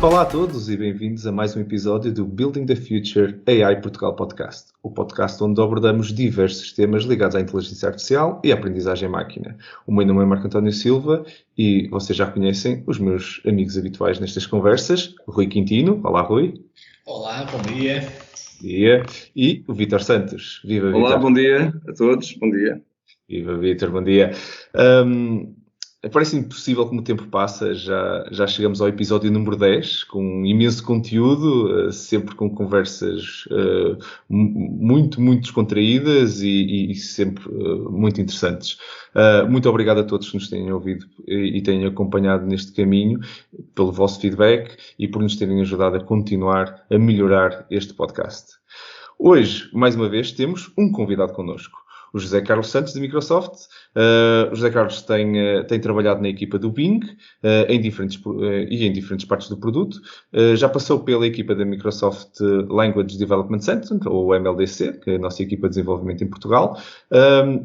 Olá a todos e bem-vindos a mais um episódio do Building the Future AI Portugal Podcast, o podcast onde abordamos diversos temas ligados à inteligência artificial e à aprendizagem máquina. O meu nome é Marco António Silva e vocês já conhecem os meus amigos habituais nestas conversas, Rui Quintino. Olá, Rui. Olá, bom dia. Bom dia. E o Vítor Santos. Viva, Vítor. Olá, bom dia a todos. Bom dia. Viva, Vítor. Bom dia. Parece impossível como o tempo passa, já chegamos ao episódio número 10, com um imenso conteúdo, sempre com conversas muito descontraídas e sempre muito interessantes. Muito obrigado a todos que nos tenham ouvido e tenham acompanhado neste caminho, pelo vosso feedback e por nos terem ajudado a continuar a melhorar este podcast. Hoje, mais uma vez, temos um convidado connosco. O José Carlos Santos, da Microsoft. O José Carlos tem trabalhado na equipa do Bing em diferentes partes do produto. Já passou pela equipa da Microsoft Language Development Center, ou MLDC, que é a nossa equipa de desenvolvimento em Portugal.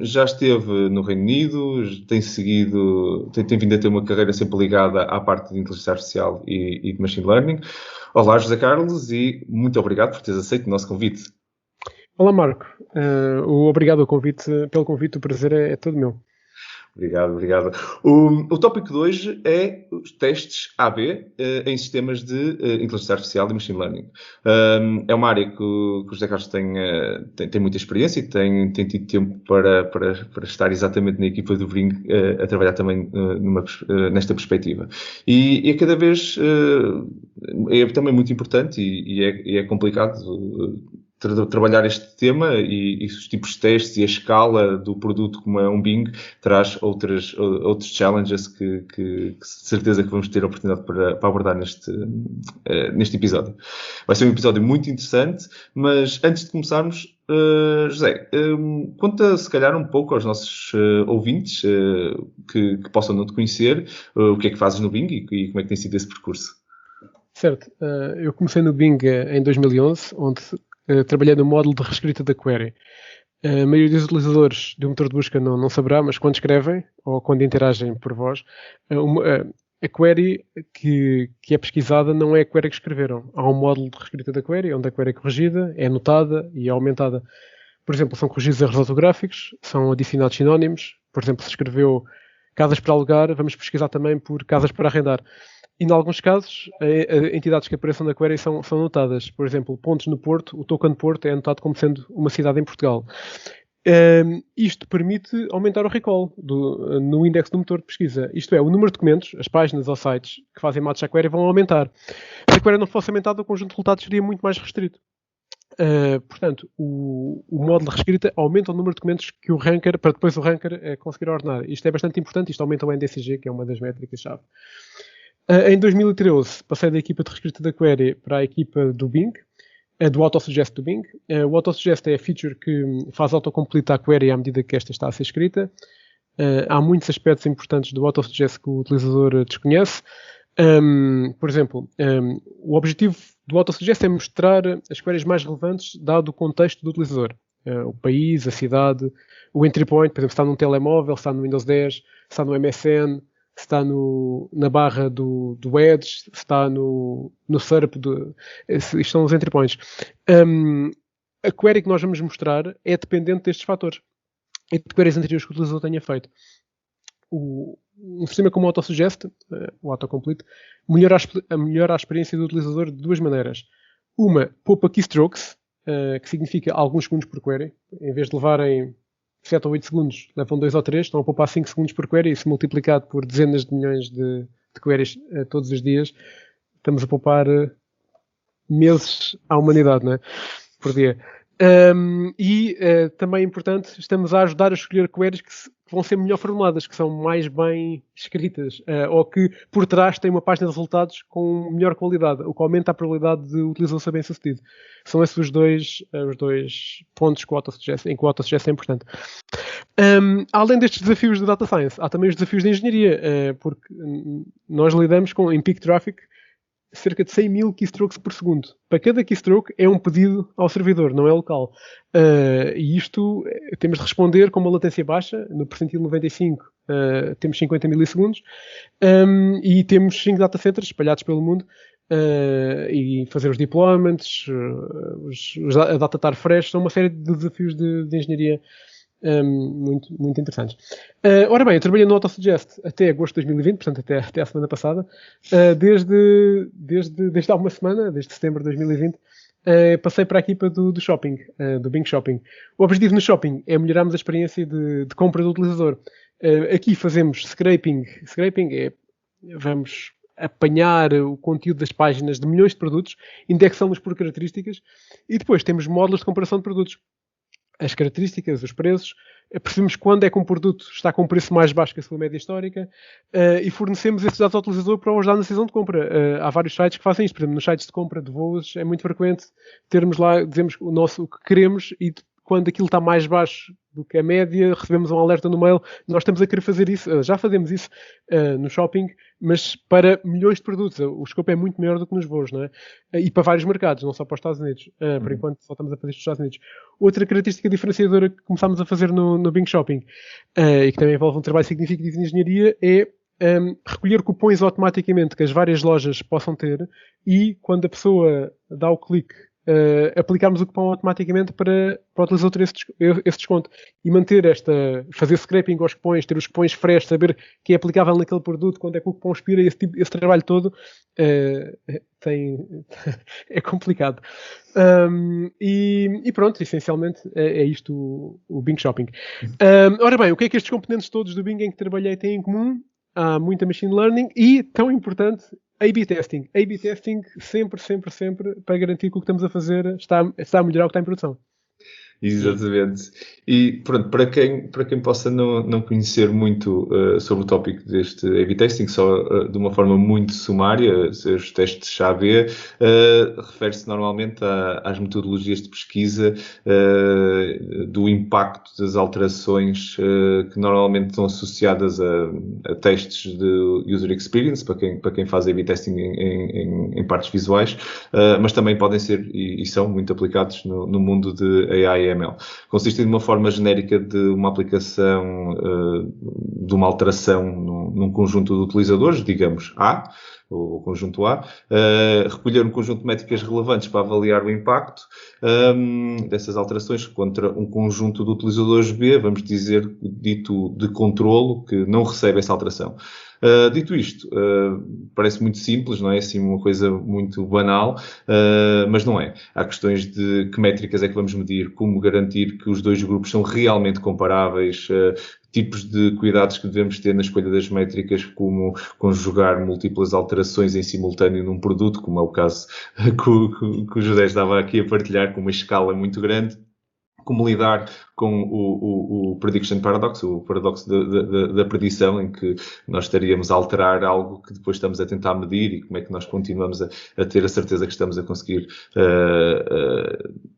Já esteve no Reino Unido, tem vindo a ter uma carreira sempre ligada à parte de inteligência artificial e de machine learning. Olá, José Carlos, e muito obrigado por teres aceito o nosso convite. Olá, Marco. Obrigado pelo convite, o prazer é todo meu. Obrigado. O tópico de hoje é os testes AB em sistemas de inteligência artificial e machine learning. É uma área que o José Carlos tem muita experiência e tem tido tempo para estar exatamente na equipa do Bing a trabalhar também nesta perspectiva. E é cada vez é também muito importante e é complicado trabalhar este tema e os tipos de testes e a escala do produto como é um Bing traz outros challenges que de certeza que vamos ter a oportunidade para abordar neste episódio. Vai ser um episódio muito interessante, mas antes de começarmos, José, conta se calhar um pouco aos nossos ouvintes que possam não te conhecer o que é que fazes no Bing e como é que tem sido esse percurso. Certo. Eu comecei no Bing em 2011, onde trabalhei no módulo de reescrita da query. A maioria dos utilizadores do motor de busca não saberá, mas quando escrevem ou quando interagem por voz, a query que é pesquisada não é a query que escreveram. Há um módulo de reescrita da query, onde a query é corrigida, é anotada e é aumentada. Por exemplo, são corrigidos erros ortográficos, são adicionados sinónimos. Por exemplo, se escreveu casas para alugar, vamos pesquisar também por casas para arrendar. E, em alguns casos, entidades que apareçam na query são anotadas. Por exemplo, pontos no Porto, o token Porto é anotado como sendo uma cidade em Portugal. Isto permite aumentar o recall no index do motor de pesquisa. Isto é, o número de documentos, as páginas ou sites que fazem match à query vão aumentar. Se a query não fosse aumentada, o conjunto de resultados seria muito mais restrito. Portanto, o módulo de reescrita aumenta o número de documentos que o ranker, para depois o ranker conseguir ordenar. Isto é bastante importante, isto aumenta o NDCG, que é uma das métricas-chave. Em 2013, passei da equipa de reescrita da query para a equipa do Bing, do autosuggest do Bing. O autosuggest é a feature que faz autocomplete à query à medida que esta está a ser escrita. Há muitos aspectos importantes do autosuggest que o utilizador desconhece. Por exemplo, o objetivo do autosuggest é mostrar as queries mais relevantes dado o contexto do utilizador. O país, a cidade, o entry point, por exemplo, se está num telemóvel, se está no Windows 10, se está no MSN, se está na barra do Edge, se está no SERP, isto são os entry points. A query que nós vamos mostrar é dependente destes fatores e de queries anteriores que o utilizador tenha feito. Um sistema como o autosuggest, o autocomplete, melhora a experiência do utilizador de duas maneiras. Uma, poupa keystrokes, que significa alguns segundos por query. Em vez de levarem 7 ou 8 segundos, levam 2 ou 3, estão a poupar 5 segundos por query, isso multiplicado por dezenas de milhões de queries todos os dias, estamos a poupar meses à humanidade, não é? Por dia. Também é importante, estamos a ajudar a escolher queries que vão ser melhor formuladas, que são mais bem escritas, ou que por trás têm uma página de resultados com melhor qualidade, o que aumenta a probabilidade de o utilizador ser bem sucedido. São esses os dois pontos que o autosuggest é importante. Além destes desafios de data science, há também os desafios de engenharia, porque nós lidamos em peak traffic cerca de 100 mil keystrokes por segundo. Para cada keystroke é um pedido ao servidor, não é local. E isto temos de responder com uma latência baixa, no percentil 95 temos 50 milissegundos, e temos 5 data centers espalhados pelo mundo, e fazer os deployments, a data estar fresh, são uma série de desafios de engenharia muito, muito interessantes. Ora bem, eu trabalhei no AutoSuggest até agosto de 2020, portanto até a semana passada, desde há uma semana, desde setembro de 2020, passei para a equipa do shopping, do Bing Shopping. O objetivo no shopping é melhorarmos a experiência de compra do utilizador. Aqui fazemos scraping. Scraping é, vamos apanhar o conteúdo das páginas de milhões de produtos, indexamos por características e depois temos módulos de comparação de produtos. As características, os preços, percebemos quando é que um produto está com um preço mais baixo que a sua média histórica e fornecemos esses dados ao utilizador para o ajudar na decisão de compra. Há vários sites que fazem isto. Por exemplo, nos sites de compra de voos é muito frequente termos lá, dizemos o que queremos e quando aquilo está mais baixo do que a média, recebemos um alerta no mail. Nós estamos a querer fazer isso, já fazemos isso no shopping, mas para milhões de produtos. O escopo é muito maior do que nos voos, não é? E para vários mercados, não só para os Estados Unidos. Por enquanto só estamos a fazer isto nos Estados Unidos. Outra característica diferenciadora que começámos a fazer no Bing Shopping, e que também envolve um trabalho significativo de engenharia, é recolher cupons automaticamente que as várias lojas possam ter e quando a pessoa dá o clique, aplicarmos o cupom automaticamente para o utilizador ter esse desconto e manter fazer scraping aos cupons, ter os cupons fresh, saber que é aplicável naquele produto, quando é que o cupom expira, esse trabalho todo é complicado. E pronto, essencialmente é isto o Bing Shopping. Ora bem, o que é que estes componentes todos do Bing em que trabalhei têm em comum? Há muita machine learning e, tão importante, A/B testing. A/B testing sempre para garantir que o que estamos a fazer está a melhorar o que está em produção. Exatamente. E pronto, para quem possa não conhecer muito sobre o tópico deste A/B testing, só de uma forma muito sumária, os testes AB, refere-se normalmente às metodologias de pesquisa do impacto das alterações que normalmente estão associadas a testes de user experience, para quem faz A/B testing em partes visuais, mas também podem ser e são muito aplicados no mundo de AI e ML. Consistem de uma forma genérica de uma aplicação de uma alteração num conjunto de utilizadores, digamos A, o conjunto A, recolher um conjunto de métricas relevantes para avaliar o impacto dessas alterações contra um conjunto de utilizadores B, vamos dizer, dito de controlo, que não recebe essa alteração. Dito isto, parece muito simples, não é assim uma coisa muito banal, mas não é. Há questões de que métricas é que vamos medir, como garantir que os dois grupos são realmente comparáveis, tipos de cuidados que devemos ter na escolha das métricas, como conjugar múltiplas alterações em simultâneo num produto, como é o caso que o José estava aqui a partilhar, com uma escala muito grande. Como lidar com o prediction paradox, o paradoxo da predição, em que nós estaríamos a alterar algo que depois estamos a tentar medir e como é que nós continuamos a ter a certeza que estamos a conseguir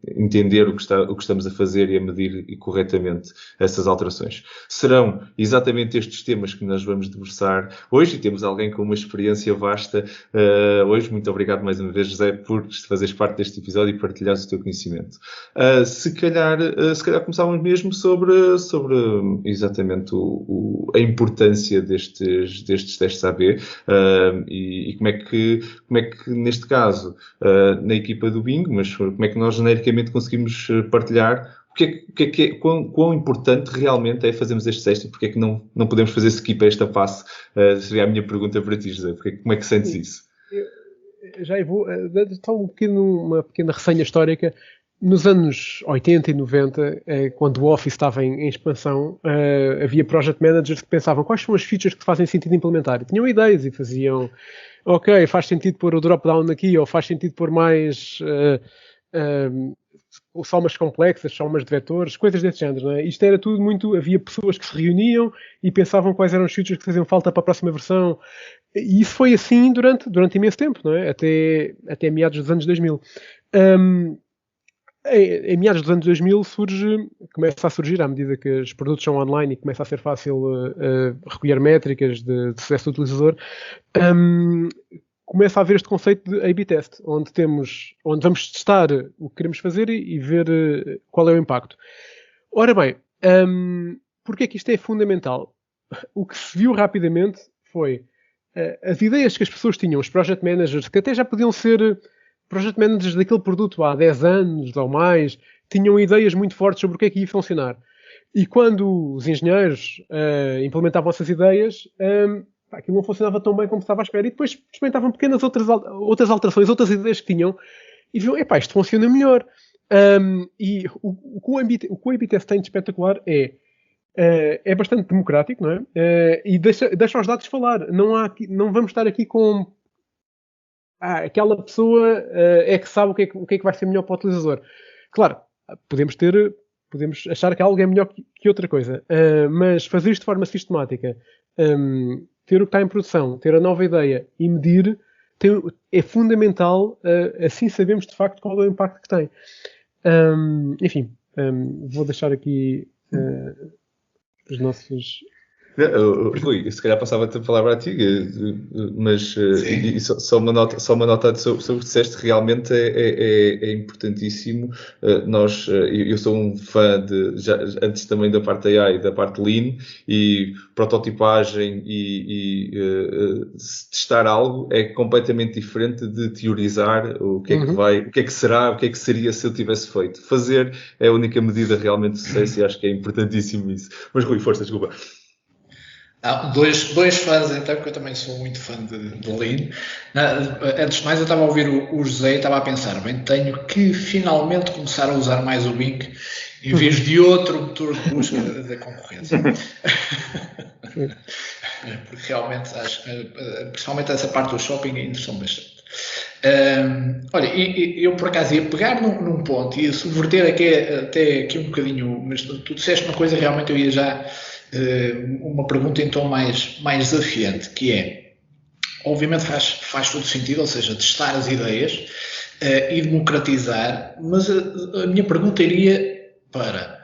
entender o que estamos a fazer e a medir corretamente essas alterações. Serão exatamente estes temas que nós vamos debruçar hoje e temos alguém com uma experiência vasta hoje. Muito obrigado mais uma vez, José, por fazeres parte deste episódio e partilhares o teu conhecimento. Se calhar começávamos mesmo sobre exatamente a importância destes testes AB e como é que neste caso na equipa do Bing, mas como é que nós genericamente conseguimos partilhar quão importante realmente é fazermos estes testes e porque é que não podemos fazer skip a esta fase? Seria a minha pergunta para ti, José. Como é que sentes isso? Já vou dar uma pequena ressenha histórica. Nos anos 80 e 90, quando o Office estava em expansão, havia project managers que pensavam quais são as features que fazem sentido implementar. E tinham ideias e faziam, ok, faz sentido pôr o drop-down aqui, ou faz sentido pôr mais somas complexas, somas de vetores, coisas desse género, não é? Isto era tudo muito... Havia pessoas que se reuniam e pensavam quais eram os features que faziam falta para a próxima versão. E isso foi assim durante imenso tempo, não é? Até meados dos anos 2000. Em meados dos anos 2000 começa a surgir, à medida que os produtos são online e começa a ser fácil recolher métricas de sucesso do utilizador, começa a haver este conceito de A/B test, onde vamos testar o que queremos fazer e ver qual é o impacto. Ora bem, porque é que isto é fundamental? O que se viu rapidamente foi as ideias que as pessoas tinham, os project managers, que até já podiam ser project managers daquele produto há 10 anos ou mais, tinham ideias muito fortes sobre o que é que ia funcionar. E quando os engenheiros implementavam essas ideias, aquilo não funcionava tão bem como estava à espera. E depois experimentavam pequenas outras alterações, outras ideias que tinham, e viam, isto funciona melhor. E o que o A/B Test tem de espetacular é bastante democrático, não é? E deixa os dados falar. Não vamos estar aqui com aquela pessoa é que sabe o que é que vai ser melhor para o utilizador. Claro, podemos achar que algo é melhor que outra coisa, mas fazer isto de forma sistemática, ter o que está em produção, ter a nova ideia e medir é fundamental. Assim sabemos de facto qual é o impacto que tem. Enfim, vou deixar aqui os nossos... Rui, se calhar passava-te a palavra a ti, mas só uma nota sobre o que disseste. Realmente é importantíssimo. Eu sou um fã antes também da parte AI e da parte Lean, e prototipagem e testar algo é completamente diferente de teorizar o que é que vai, o que é que será, o que é que seria se eu tivesse feito. Fazer é a única medida realmente de sucesso, e acho que é importantíssimo isso. Mas Rui, força, desculpa. Dois fãs, então, porque eu também sou muito fã de Lean. Antes de mais, eu estava a ouvir o José e estava a pensar, tenho que finalmente começar a usar mais o Bing em vez de outro motor de busca da concorrência. Porque realmente acho, principalmente essa parte do shopping, interessam bastante. Olha, eu por acaso ia pegar num ponto e ia subverter até aqui um bocadinho, mas tu disseste uma coisa, realmente eu ia já... uma pergunta então mais desafiante, que é, obviamente faz todo sentido, ou seja, testar as ideias e democratizar, mas a minha pergunta iria para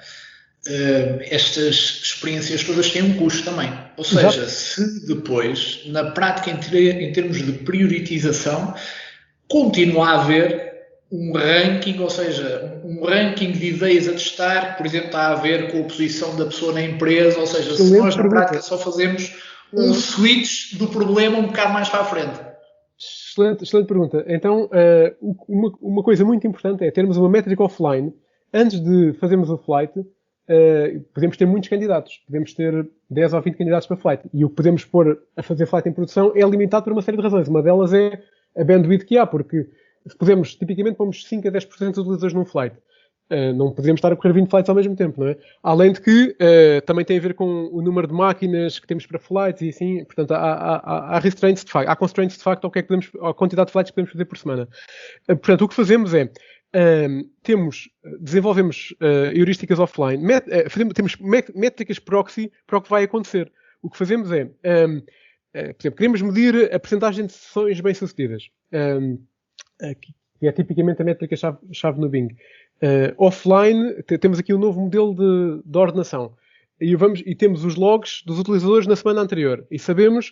estas experiências todas têm um custo também, ou seja, se depois, na prática, em termos de priorização, continua a haver um ranking, ou seja, um ranking de ideias a testar, que, por exemplo, está a ver com a posição da pessoa na empresa, ou seja, se nós na prática só fazemos um switch do problema um bocado mais para a frente. Excelente pergunta. Então, uma coisa muito importante é termos uma métrica offline. Antes de fazermos o flight, podemos ter muitos candidatos. Podemos ter 10 ou 20 candidatos para flight. E o que podemos pôr a fazer flight em produção é limitado por uma série de razões. Uma delas é a bandwidth que há, porque tipicamente pomos 5 a 10% dos utilizadores num flight. Não podemos estar a correr 20 flights ao mesmo tempo, não é? Além de que também tem a ver com o número de máquinas que temos para flights e assim, portanto, há restraints de facto, há constraints de facto à quantidade de flights que podemos fazer por semana. Portanto, o que fazemos é, desenvolvemos heurísticas offline, temos métricas proxy para o que vai acontecer. O que fazemos é, por exemplo, queremos medir a percentagem de sessões bem-sucedidas, que é tipicamente a métrica-chave no Bing. Offline, temos aqui um novo modelo de ordenação. E temos os logs dos utilizadores na semana anterior. E sabemos,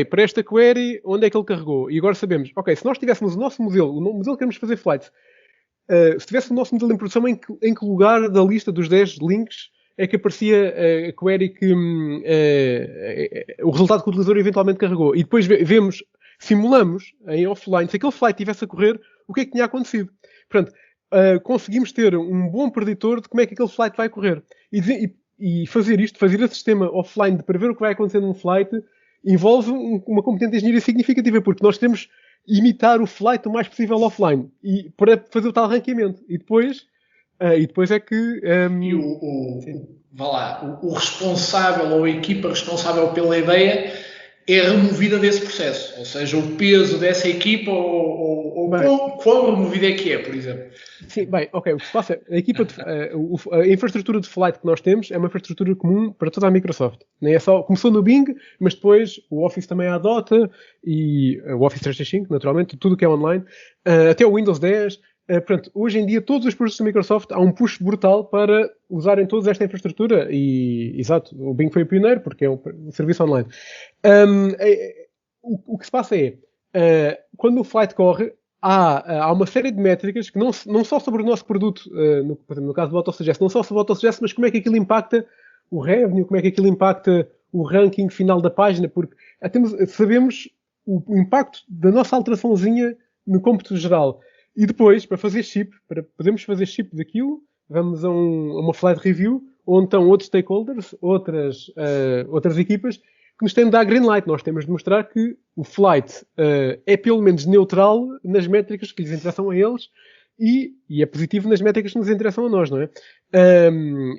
para esta query, onde é que ele carregou? E agora sabemos, se nós tivéssemos o nosso modelo, o modelo que queremos fazer flights, se tivéssemos o nosso modelo em produção, em que lugar da lista dos 10 links é que aparecia a query que o resultado que o utilizador eventualmente carregou. E depois simulamos em offline, se aquele flight estivesse a correr, o que é que tinha acontecido. Portanto, conseguimos ter um bom preditor de como é que aquele flight vai correr. E fazer esse sistema offline de prever o que vai acontecer num flight envolve uma competente de engenharia significativa, porque nós queremos imitar o flight o mais possível offline e para fazer o tal ranqueamento. E depois é que... o responsável ou a equipa responsável pela ideia é removida desse processo, ou seja, o peso dessa equipa ou quão removida é que é, por exemplo. Sim, o que se passa, a infraestrutura de flight que nós temos é uma infraestrutura comum para toda a Microsoft. Começou no Bing, mas depois o Office também a adota, e o Office 365, naturalmente, tudo o que é online, até o Windows 10. Portanto, hoje em dia, todos os produtos da Microsoft há um push brutal para usarem toda esta infraestrutura e, exato, o Bing foi o pioneiro porque é um serviço online. O que se passa é, quando o flight corre, há uma série de métricas que não só sobre o nosso produto, por exemplo, no caso do AutoSuggest, não só sobre o AutoSuggest, mas como é que aquilo impacta o revenue, como é que aquilo impacta o ranking final da página, porque sabemos o impacto da nossa alteraçãozinha no cômputo geral. E depois, para podermos fazer chip daquilo, vamos a uma flight review, onde estão outros stakeholders, outras equipas, que nos têm de dar green light. Nós temos de mostrar que o flight é pelo menos neutral nas métricas que lhes interessam a eles e é positivo nas métricas que nos interessam a nós, não é?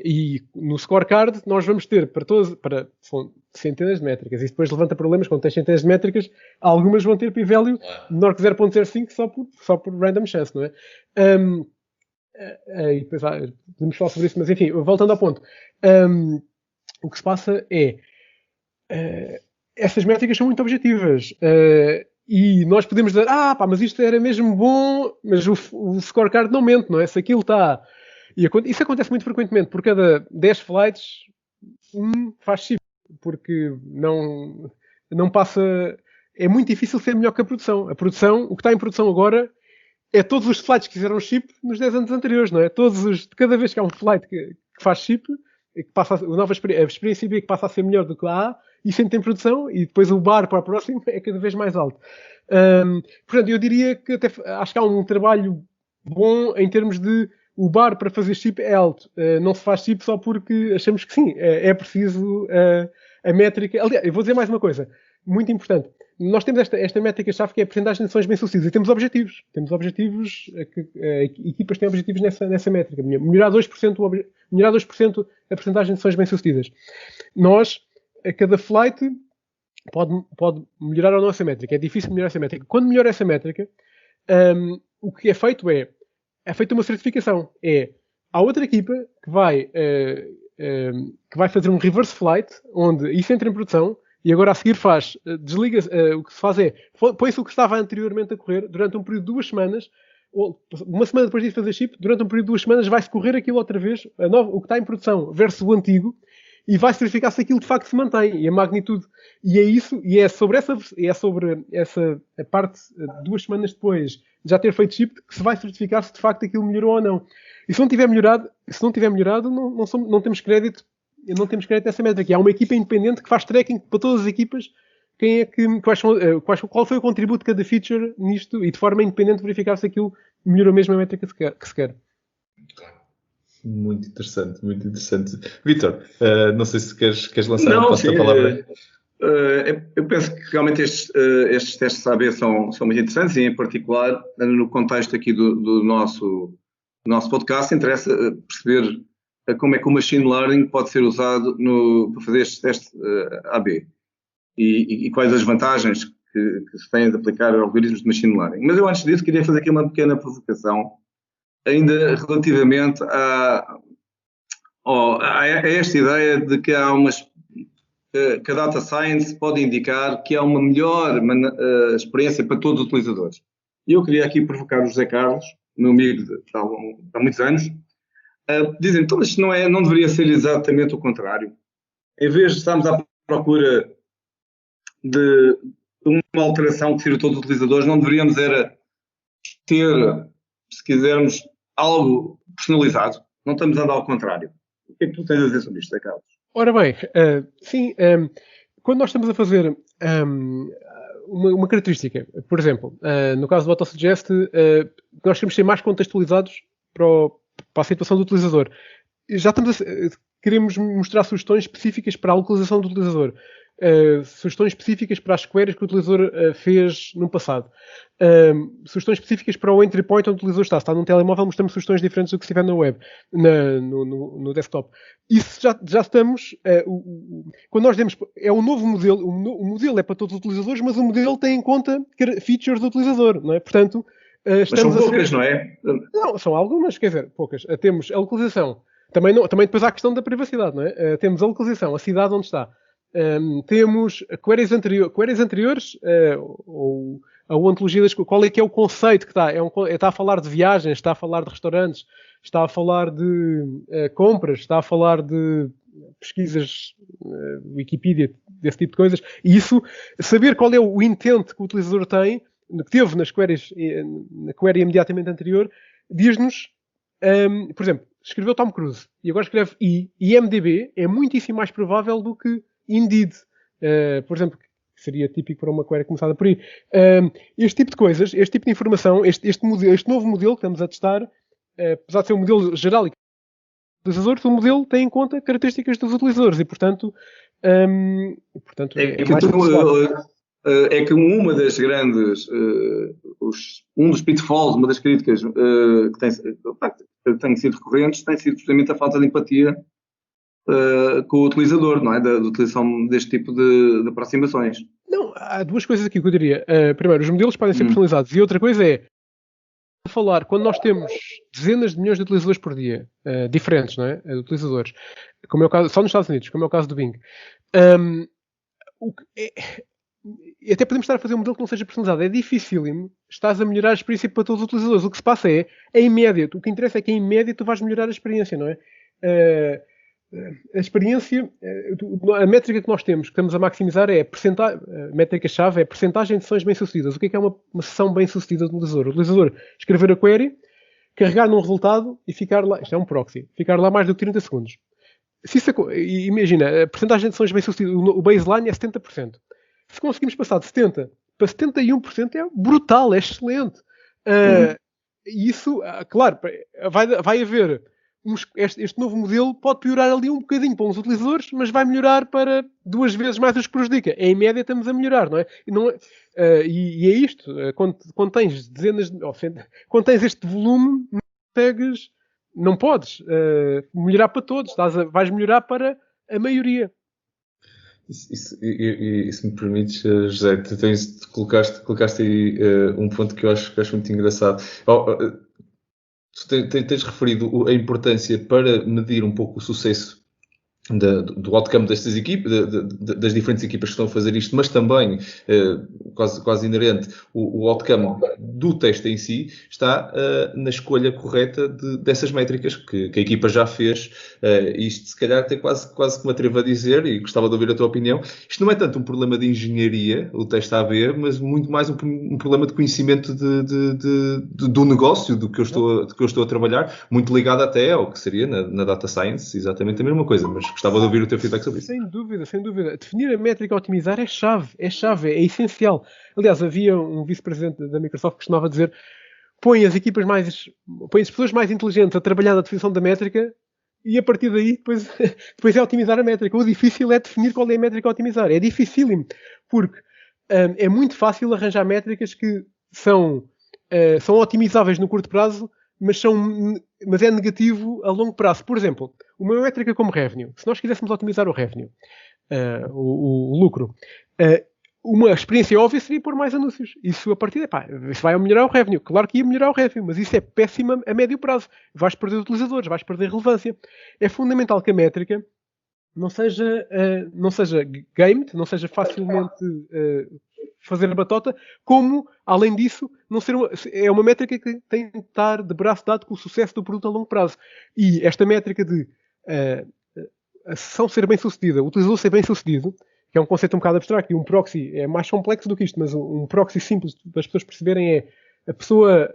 E no scorecard nós vamos ter são centenas de métricas e depois levanta problemas quando tens centenas de métricas, algumas vão ter p-value menor que 0.05 só por random chance, não é? E depois podemos falar sobre isso, mas enfim, voltando ao ponto, o que se passa é essas métricas são muito objetivas e nós podemos dizer, mas isto era mesmo bom, mas o scorecard não mente, não é? Se aquilo está... Isso acontece muito frequentemente, por cada 10 flights faz chip, porque não passa... É muito difícil ser melhor que a produção. O que está em produção agora é todos os flights que fizeram chip nos 10 anos anteriores, não é? Cada vez que há um flight que faz chip, a experiência B que passa a ser melhor do que a A, e sempre tem produção, e depois o bar para a próxima é cada vez mais alto. Portanto, eu diria que acho que há um trabalho bom em termos de o bar para fazer chip é alto. Não se faz chip só porque achamos que sim, é preciso a métrica. Aliás, eu vou dizer mais uma coisa, muito importante. Nós temos esta métrica-chave que é a percentagem de sessões bem-sucedidas e temos objetivos. Equipas têm objetivos nessa métrica. Melhorar 2% a percentagem de sessões bem-sucedidas. Nós, a cada flight, pode melhorar a nossa métrica. É difícil melhorar essa métrica. Quando melhora essa métrica, o que é feito é feita uma certificação. Há outra equipa que vai fazer um reverse flight, onde isso entra em produção, e agora a seguir desliga, o que se faz põe-se o que estava anteriormente a correr durante um período de 2 semanas, ou uma semana depois de fazer chip, durante um período de 2 semanas vai-se correr aquilo outra vez, o que está em produção versus o antigo, e vai-se verificar se aquilo de facto se mantém, e a magnitude, é sobre essa parte, 2 semanas depois de já ter feito chip, que se vai certificar se de facto aquilo melhorou ou não. E se não tiver melhorado, não temos crédito. Não temos crédito nessa métrica. Há uma equipa independente que faz tracking para todas as equipas. Qual foi o contributo de cada feature nisto e de forma independente verificar se aquilo melhorou mesmo a métrica que se quer. Muito interessante, muito interessante. Vítor, não sei se queres lançar a palavra. Eu penso que realmente estes testes AB são muito interessantes e, em particular, no contexto aqui do nosso podcast, interessa perceber como é que o machine learning pode ser usado para fazer estes testes AB e quais as vantagens que se têm de aplicar algoritmos de machine learning. Mas eu, antes disso, queria fazer aqui uma pequena provocação, ainda relativamente a esta ideia de que que a data science pode indicar que há uma melhor experiência para todos os utilizadores. E eu queria aqui provocar o José Carlos, meu amigo há muitos anos, dizem, então, mas não deveria ser exatamente o contrário. Em vez de estarmos à procura de uma alteração que sirva a todos os utilizadores, não deveríamos ter, se quisermos, algo personalizado. Não estamos a andar ao contrário. O que é que tu tens a dizer sobre isto, José Carlos? Ora bem, sim, quando nós estamos a fazer uma característica, por exemplo, no caso do AutoSuggest, nós queremos ser mais contextualizados para a situação do utilizador. Queremos mostrar sugestões específicas para a localização do utilizador. Sugestões específicas para as queries que o utilizador fez no passado. Sugestões específicas para o entry point onde o utilizador está. Se está num telemóvel, mostramos sugestões diferentes do que se estiver na web, no desktop. Isso já estamos... quando nós demos... É um novo modelo. O modelo é para todos os utilizadores, mas o modelo tem em conta features do utilizador, não é? Portanto, mas são poucas, não é? Não, são algumas, quer dizer, poucas. Temos a localização. Também depois há a questão da privacidade, não é? Temos a localização, a cidade onde está. Temos queries anteriores ou a ontologia das... Qual é que é o conceito que está? Está a falar de viagens, está a falar de restaurantes, está a falar de compras, está a falar de pesquisas Wikipedia, desse tipo de coisas. E isso, saber qual é o intent que o utilizador tem, que teve nas queries, na query imediatamente anterior, diz-nos, por exemplo, escreveu Tom Cruise e agora escreve IMDb, é muitíssimo mais provável do que Indeed, por exemplo, que seria típico para uma query começada por aí. Este tipo de coisas, este tipo de informação, este novo modelo que estamos a testar, apesar de ser um modelo geral e utilizadores, o modelo tem em conta características dos utilizadores e, portanto é que uma das grandes, um dos pitfalls, uma das críticas que têm sido recorrentes, tem sido justamente a falta de empatia com o utilizador, não é? Da utilização deste tipo de aproximações. Não, há duas coisas aqui que eu diria. Primeiro, os modelos podem ser personalizados e outra coisa é falar, quando nós temos dezenas de milhões de utilizadores por dia, diferentes, não é? De utilizadores, como é o caso, só nos Estados Unidos, como é o caso do Bing. E até podemos estar a fazer um modelo que não seja personalizado. É dificílimo. Estás a melhorar a experiência para todos os utilizadores. O que se passa é em média. O que interessa é que em média tu vais melhorar a experiência, não é? A experiência, a métrica que nós temos, que estamos a maximizar é a métrica-chave é a percentagem de sessões bem-sucedidas. O que é uma sessão bem-sucedida do utilizador? O utilizador escrever a query, carregar num resultado e ficar lá. Isto é um proxy. Ficar lá mais do que 30 segundos. Imagina, a percentagem de sessões bem-sucedidas, o baseline é 70%. Se conseguimos passar de 70% para 71% é brutal, é excelente. E isso, claro, vai haver... Este novo modelo pode piorar ali um bocadinho para uns utilizadores, mas vai melhorar para 2 vezes mais os que prejudica. Em média estamos a melhorar, não é? E é isto. Quando tens dezenas quando tens este volume, não podes melhorar para todos. Vais melhorar para a maioria. E se me permites, José, tu colocaste aí um ponto que eu acho muito engraçado. Tu tens referido a importância para medir um pouco o sucesso do outcome destas equipas, das diferentes equipas que estão a fazer isto, mas também, quase inerente, o outcome do teste em si está na escolha correta dessas métricas que a equipa já fez. Isto, se calhar, até quase que me atrevo a dizer, e gostava de ouvir a tua opinião, isto não é tanto um problema de engenharia, o teste AB, mas muito mais um problema de conhecimento do negócio, do que eu estou a trabalhar, muito ligado até ao que seria na Data Science, exatamente a mesma coisa, mas gostava de ouvir o teu feedback sobre isso. Sem dúvida. Definir a métrica a otimizar é chave, é essencial. Aliás, havia um vice-presidente da Microsoft que costumava dizer: põe as pessoas mais inteligentes a trabalhar na definição da métrica e a partir daí depois é otimizar a métrica. O difícil é definir qual é a métrica a otimizar. É dificílimo, porque é muito fácil arranjar métricas que são otimizáveis no curto prazo, mas é negativo a longo prazo. Por exemplo, uma métrica como revenue. Se nós quiséssemos otimizar o revenue, o lucro, uma experiência óbvia seria pôr mais anúncios. Isso a partir isso vai melhorar o revenue. Claro que ia melhorar o revenue, mas isso é péssimo a médio prazo. Vais perder utilizadores, vais perder relevância. É fundamental que a métrica não seja gamed, não seja facilmente fazer a batota, como, além disso, é uma métrica que tem de estar de braço dado com o sucesso do produto a longo prazo. E esta métrica de a sessão ser bem sucedida, o utilizador ser bem sucedido, que é um conceito um bocado abstrato, e um proxy é mais complexo do que isto, mas um proxy simples para as pessoas perceberem é a pessoa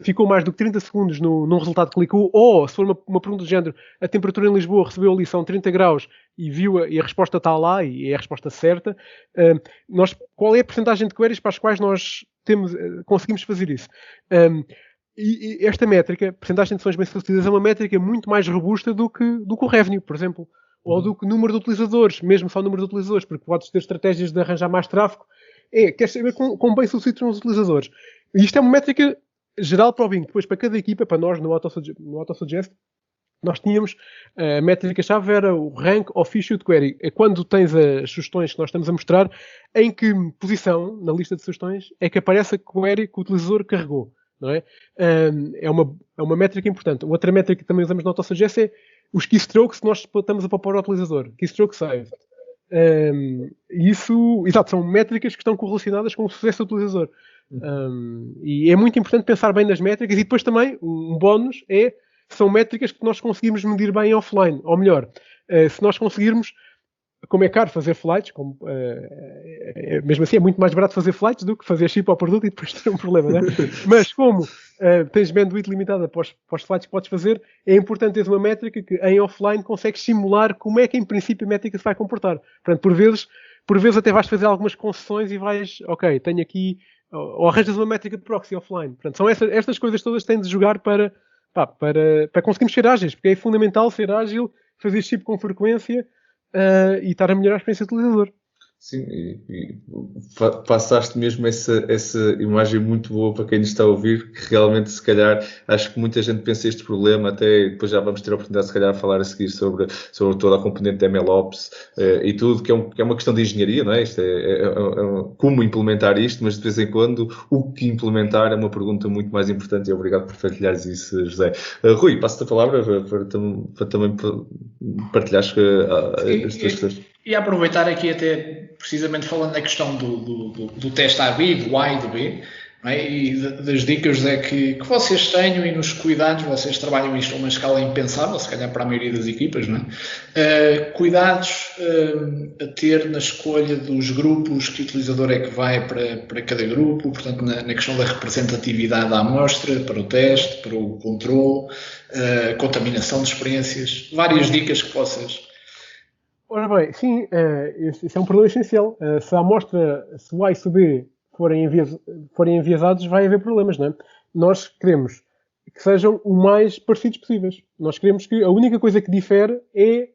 ficou mais do que 30 segundos num resultado que clicou, ou se for uma pergunta do género, a temperatura em Lisboa recebeu ali são 30 graus e a resposta está lá e é a resposta certa. Qual é a percentagem de queries para as quais nós conseguimos fazer isso? E esta métrica, percentagem de sessões bem-sucedidas, é uma métrica muito mais robusta do que o revenue, por exemplo, ou do que o número de utilizadores, mesmo só o número de utilizadores, porque podes ter estratégias de arranjar mais tráfego. Queres saber com bem-sucedidos são os utilizadores. E isto é uma métrica geral para o Bing. Depois, para cada equipa, para nós, no AutoSuggest, nós tínhamos a métrica-chave era o rank of issued query. É quando tens as sugestões que nós estamos a mostrar, em que posição, na lista de sugestões, é que aparece a query que o utilizador carregou. Não é? É uma métrica importante. Outra métrica que também usamos no AutoSuggest é os keystrokes que nós estamos a propor ao utilizador. Keystroke saved. Exato, são métricas que estão correlacionadas com o sucesso do utilizador. E é muito importante pensar bem nas métricas, e depois também um bónus são métricas que nós conseguimos medir bem offline, ou melhor, se nós conseguirmos como é caro fazer flights, mesmo assim é muito mais barato fazer flights do que fazer chip ao produto e depois ter um problema, né? Mas como tens bandwidth limitada para os flights que podes fazer, é importante teres uma métrica que em offline consegues simular como é que em princípio a métrica se vai comportar. Portanto, por vezes até vais fazer algumas concessões e vais, ok, tenho aqui, ou arranjas uma métrica de proxy offline. Portanto, são estas coisas todas que têm de jogar para conseguirmos ser ágeis, porque é fundamental ser ágil, fazer chip com frequência e estar a melhorar a experiência do utilizador. Sim, e passaste mesmo essa imagem muito boa para quem nos está a ouvir, que realmente, se calhar, acho que muita gente pensa este problema, até depois já vamos ter a oportunidade, se calhar, de falar a seguir sobre toda a componente da MLOps e tudo, que é uma questão de engenharia, não é? Isto como implementar isto, mas de vez em quando o que implementar é uma pergunta muito mais importante, e obrigado por partilhares isso, José. Rui, passo-te a palavra para também partilhares as tuas questões. E aproveitar aqui até, precisamente falando da questão do teste A/B, do A e do B, não é? E das dicas que vocês tenham e nos cuidados, vocês trabalham isto a uma escala impensável, se calhar para a maioria das equipas, não é? Cuidados a ter na escolha dos grupos, que utilizador é que vai para cada grupo, portanto na questão da representatividade da amostra, para o teste, para o controle, contaminação de experiências, várias dicas que vocês... Ora bem, sim, isso é um problema essencial. Se a amostra, se o A e se o B forem enviesados, vai haver problemas, não é? Nós queremos que sejam o mais parecidos possíveis. Nós queremos que a única coisa que difere é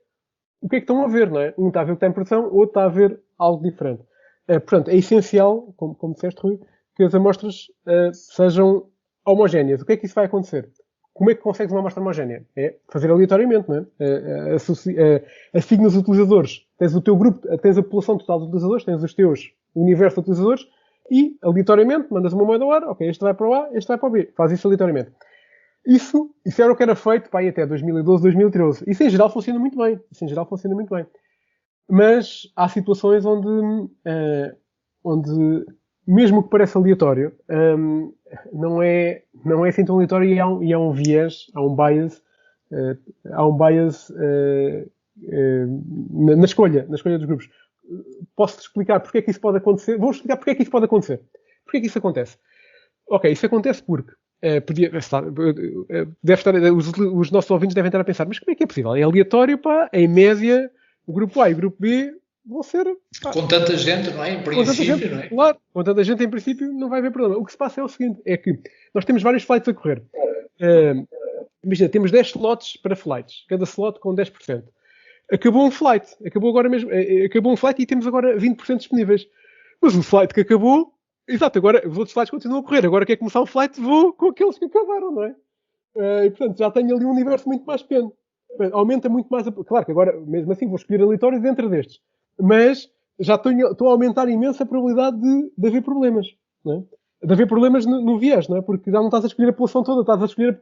o que é que estão a ver, não é? Um está a ver o que está em produção, o outro está a ver algo diferente. Portanto, é essencial, como disseste, Rui, que as amostras sejam homogéneas. O que é que isso vai acontecer? Como é que consegues uma amostra homogénea? É fazer aleatoriamente, não é? Assignas os utilizadores. Tens o teu grupo, tens a população total de utilizadores, tens os teus universo de utilizadores e, aleatoriamente, mandas uma moeda ao ar, ok, este vai para o A, este vai para o B. Faz isso aleatoriamente. Isso era o que era feito para aí até 2012, 2013. Isso em geral funciona muito bem. Mas há situações onde mesmo que pareça aleatório, não é assim tão aleatório e há um viés, há um bias na escolha dos grupos. Posso-te explicar porque é que isso pode acontecer? Vou explicar porque é que isso pode acontecer. Porque é que isso acontece? Ok, isso acontece porque os nossos ouvintes devem estar a pensar, mas como é que é possível? É aleatório, pá, em média, o grupo A e o grupo B vão ser... Com tanta gente, não é? Em princípio, não é? Claro, com tanta gente, em princípio, não vai haver problema. O que se passa é o seguinte, é que nós temos vários flights a correr. Imagina, temos 10 slots para flights, cada slot com 10%. Acabou um flight e temos agora 20% disponíveis. Mas o flight que acabou, exato, agora os outros flights continuam a correr. Agora quer começar um flight, vou com aqueles que acabaram, não é? E portanto, já tenho ali um universo muito mais pequeno. Aumenta muito mais Claro que agora, mesmo assim, vou escolher aleatório dentro destes. Mas já estou a aumentar imenso a probabilidade de haver problemas, não é? De haver problemas no viés, não é? Porque já não estás a escolher a população toda, estás a escolher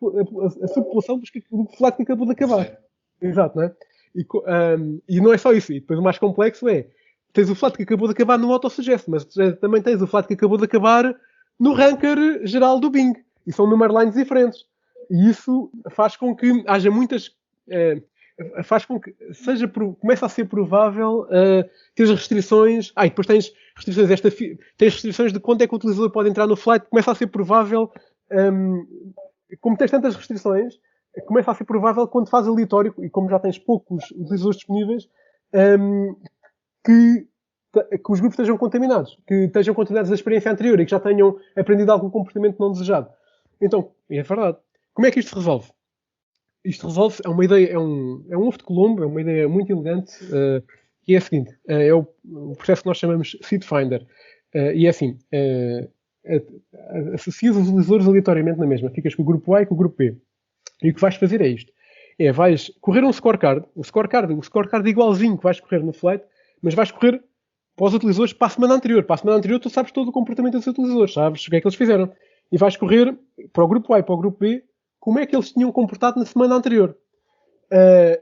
a subpopulação do flight que acabou de acabar. Sim. Exato, não é? E não é só isso. E depois o mais complexo é, tens o flight que acabou de acabar no autosuggest, mas também tens o flight que acabou de acabar no ranker geral do Bing. E são number lines diferentes. E isso faz com que haja muitas... faz com que comece a ser provável ter restrições. E depois tens restrições de quando é que o utilizador pode entrar no flight. Começa a ser provável, como tens tantas restrições, começa a ser provável quando faz aleatório, e como já tens poucos utilizadores disponíveis, que os grupos estejam contaminados da experiência anterior e que já tenham aprendido algum comportamento não desejado. Então, é verdade. Como é que isto se resolve? Isto resolve-se, é uma ideia, é um ovo de Colombo, é uma ideia muito elegante, que é a seguinte, é o processo que nós chamamos Seed Finder, e é assim, associas os utilizadores aleatoriamente na mesma, ficas com o grupo A e com o grupo B, e o que vais fazer é isto, vais correr um scorecard, o scorecard igualzinho que vais correr no flight, mas vais correr para os utilizadores para a semana anterior tu sabes todo o comportamento dos utilizadores, sabes o que é que eles fizeram, e vais correr para o grupo A e para o grupo B, como é que eles tinham comportado na semana anterior.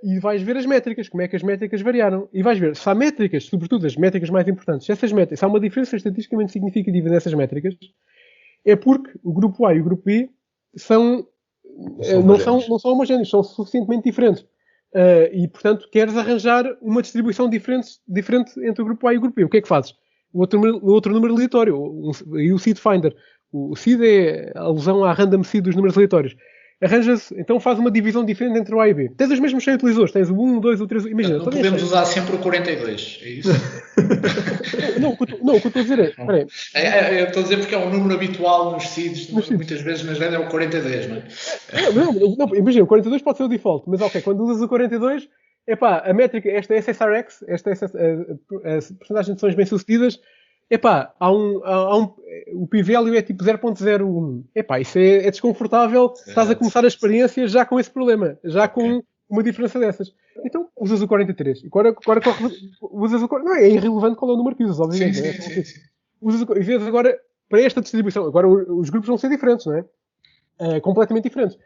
E vais ver as métricas, como é que as métricas variaram. E vais ver se há métricas, sobretudo as métricas mais importantes, se há uma diferença estatisticamente significativa nessas métricas, é porque o grupo A e o grupo B não são homogéneos, são suficientemente diferentes. e, portanto, queres arranjar uma distribuição diferente entre o grupo A e o grupo B. O que é que fazes? O outro número aleatório, e o seed finder. O seed é a alusão à random seed dos números aleatórios. Então faz uma divisão diferente entre o A e B. Tens os mesmos 100 utilizadores, tens o 1, o 2, o 3, imagina. Não podemos usar sempre o 42, é isso? Não, o que eu estou a dizer é... Eu estou a dizer porque é um número habitual nos seeds, muitas vezes nas vendas é o 42, não é? Não, imagina, o 42 pode ser o default, mas ok, quando usas o 42, a métrica, esta SSRX, a porcentagem de sessões bem-sucedidas, o p-value é tipo 0.01. Isso é desconfortável. Certo. Estás a começar a experiência já com esse problema, já com uma diferença dessas. Então usas o 43. Agora usas o 43. Não, é irrelevante qual é o número que usas, obviamente. Sim. E vês agora, para esta distribuição, agora os grupos vão ser diferentes, não é? Completamente diferentes.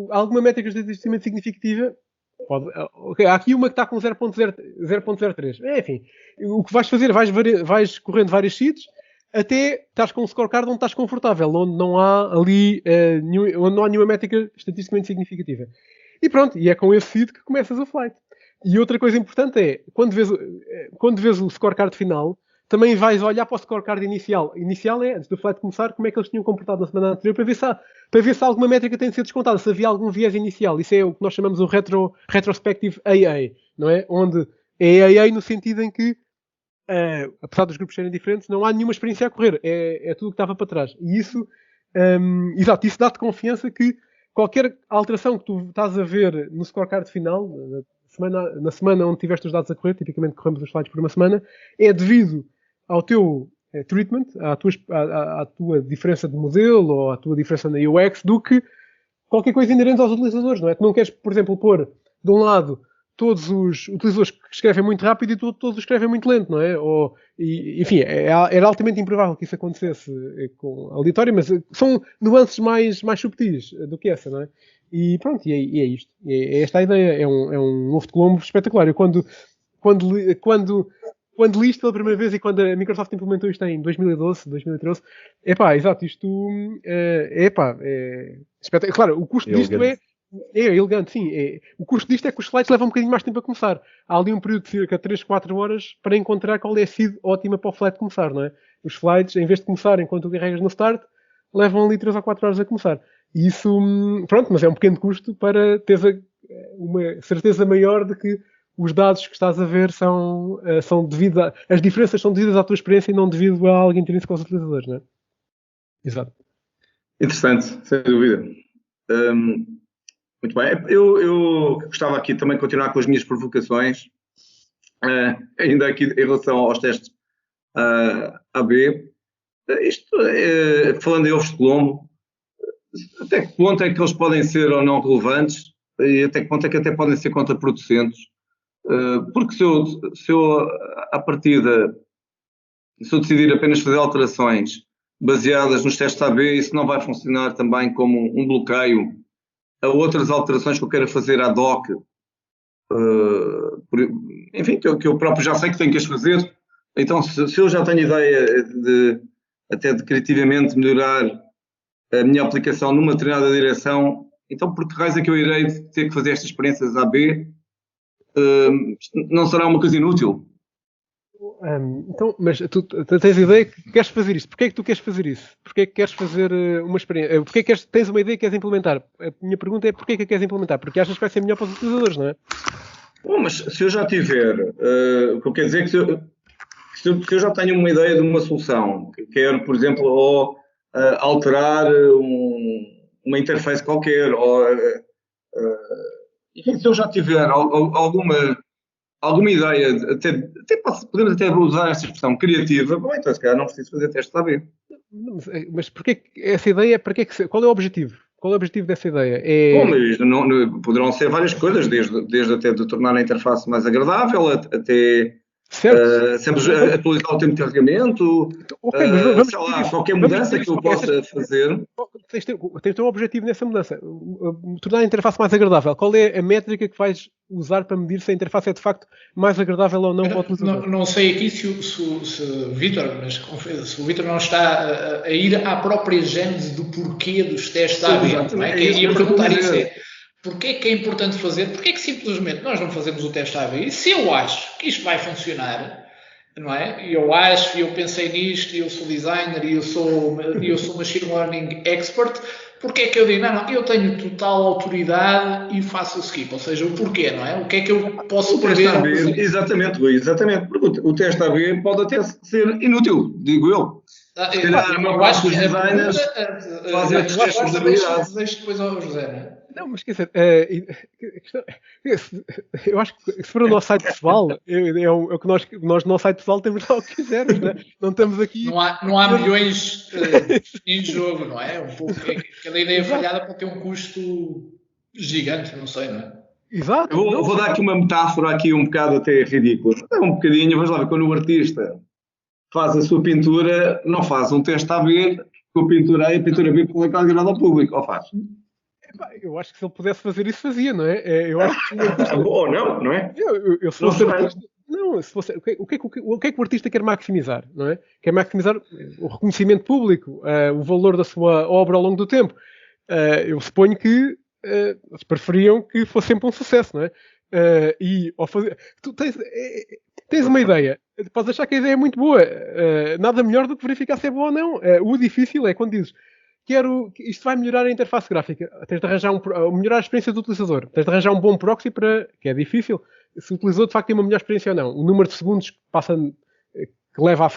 Alguma métrica estatisticamente significativa. Há aqui uma que está com 0.03. Enfim, o que vais fazer, vais correndo vários seeds até estás com um scorecard onde estás confortável, onde não há ali onde não há nenhuma métrica estatisticamente significativa. E pronto, e é com esse seed que começas o flight. E outra coisa importante é, quando vês o scorecard final, também vais olhar para o scorecard inicial. Inicial é, antes do flight começar, como é que eles tinham comportado na semana anterior, para ver se alguma métrica tem de ser descontada, se havia algum viés inicial. Isso é o que nós chamamos o retrospective AA, não é? Onde é AA no sentido em que, apesar dos grupos serem diferentes, não há nenhuma experiência a correr. É tudo o que estava para trás. E isso, exato, isso dá-te confiança que qualquer alteração que tu estás a ver no scorecard final, na semana onde tiveste os dados a correr, tipicamente corremos os slides por uma semana, é devido ao teu treatment, à tua diferença de modelo ou à tua diferença na UX, do que qualquer coisa inerente aos utilizadores, não é? Tu não queres, por exemplo, pôr de um lado todos os utilizadores que escrevem muito rápido e todos os que escrevem muito lento, não é? Enfim, era altamente improvável que isso acontecesse com aleatório, mas são nuances mais subtis do que essa, não é? E pronto, e é isto. Esta a ideia é um ovo de Colombo espetacular. Eu quando li isto pela primeira vez e quando a Microsoft implementou isto em 2012, 2013, exato, isto é espetacular. Claro, o custo disto é elegante, sim. O custo disto é que os slides levam um bocadinho mais tempo a começar. Há ali um período de cerca de 3, 4 horas para encontrar qual é a seed ótima para o flight começar, não é? Os slides, em vez de começar enquanto tu carregas no start, levam ali 3 ou 4 horas a começar. E isso, pronto, mas é um pequeno custo para teres uma certeza maior de que os dados que estás a ver são devido as diferenças são devidas à tua experiência e não devido a algo intrínseco aos utilizadores, não é? Exato. Interessante, sem dúvida. Muito bem. Eu gostava aqui também de continuar com as minhas provocações, ainda aqui em relação aos testes AB. Falando em ovos de Colombo, até que ponto é que eles podem ser ou não relevantes e até que ponto é que até podem ser contraproducentes? Porque se eu à partida, se eu decidir apenas fazer alterações baseadas nos testes AB, isso não vai funcionar também como um bloqueio a outras alterações que eu queira fazer ad hoc, enfim, que eu próprio já sei que tenho que as fazer. Então, se eu já tenho ideia até de criativamente melhorar a minha aplicação numa determinada direção, então por que raios é que eu irei ter que fazer estas experiências AB? Não será uma coisa inútil? Então, mas tu tens a ideia que queres fazer isso. Porquê é que tu queres fazer isso? Porquê é que queres fazer uma experiência? Porquê é que tens uma ideia que queres implementar? A minha pergunta é porquê é que a queres implementar? Porque achas que vai ser melhor para os utilizadores, não é? Bom, mas se eu já tiver, o que eu quero dizer é que se eu já tenho uma ideia de uma solução, que quero, por exemplo, ou alterar uma interface qualquer, ou enfim, se eu já tiver alguma ideia, podemos até usar essa expressão criativa, bom, então se calhar não preciso fazer testes AB. Mas porquê essa ideia, qual é o objetivo? Qual é o objetivo dessa ideia? Bom, mas poderão ser várias coisas, desde até de tornar a interface mais agradável, até sempre atualizar o tempo de carregamento, sei lá, qualquer mudança que eu possa fazer. Tens de ter um objetivo nessa mudança, tornar a interface mais agradável. Qual é a métrica que vais usar para medir se a interface é de facto mais agradável ou não para o utilizador? Não sei aqui se o Vítor, mas se o Vítor não está a ir à própria gênese do porquê dos testes AB, não é? Que ia perguntar isso. Porquê é que é importante fazer? Porquê é que simplesmente nós não fazemos o teste AB? E se eu acho que isto vai funcionar, não é? Eu acho, eu pensei nisto, eu sou designer e eu sou machine learning expert, porquê é que eu digo, não, eu tenho total autoridade e faço o skip? Ou seja, o porquê, não é? O que é que eu posso prever? Exatamente, Rui, exatamente. Porque o teste AB pode até ser inútil, digo eu. Se calhar a maior parte dos designers fazem estes testes de habilidade. Deixa depois ao José, não é? Não, mas quer dizer, eu acho que se for o nosso site pessoal, é o que nós no nosso site pessoal temos lá o que quisermos, não é? Não estamos aqui. Não há milhões em jogo, não é? Um pouco, cada ideia falhada pode ter um custo gigante, não sei, não é? Exato. Vou dar aqui uma metáfora aqui um bocado até ridícula. É um bocadinho, vamos lá ver, quando o artista faz a sua pintura, não faz um teste AB com a pintura A e a pintura B para colocar grado ao público, ou faz? Eu acho que se ele pudesse fazer isso, fazia, não é? Eu acho que ou não é? Eu se fosse artista, não, se fosse, o que é que o artista quer maximizar, não é? Quer maximizar o reconhecimento público, o valor da sua obra ao longo do tempo. Eu suponho que preferiam que fosse sempre um sucesso, não é? E ao fazer, tu tens uma ideia, podes achar que a ideia é muito boa, nada melhor do que verificar se é boa ou não. O difícil é quando dizes isto vai melhorar a interface gráfica. Tens de arranjar melhorar a experiência do utilizador. Tens de arranjar um bom proxy que é difícil. Se o utilizador de facto tem uma melhor experiência ou não. O número de segundos que leva a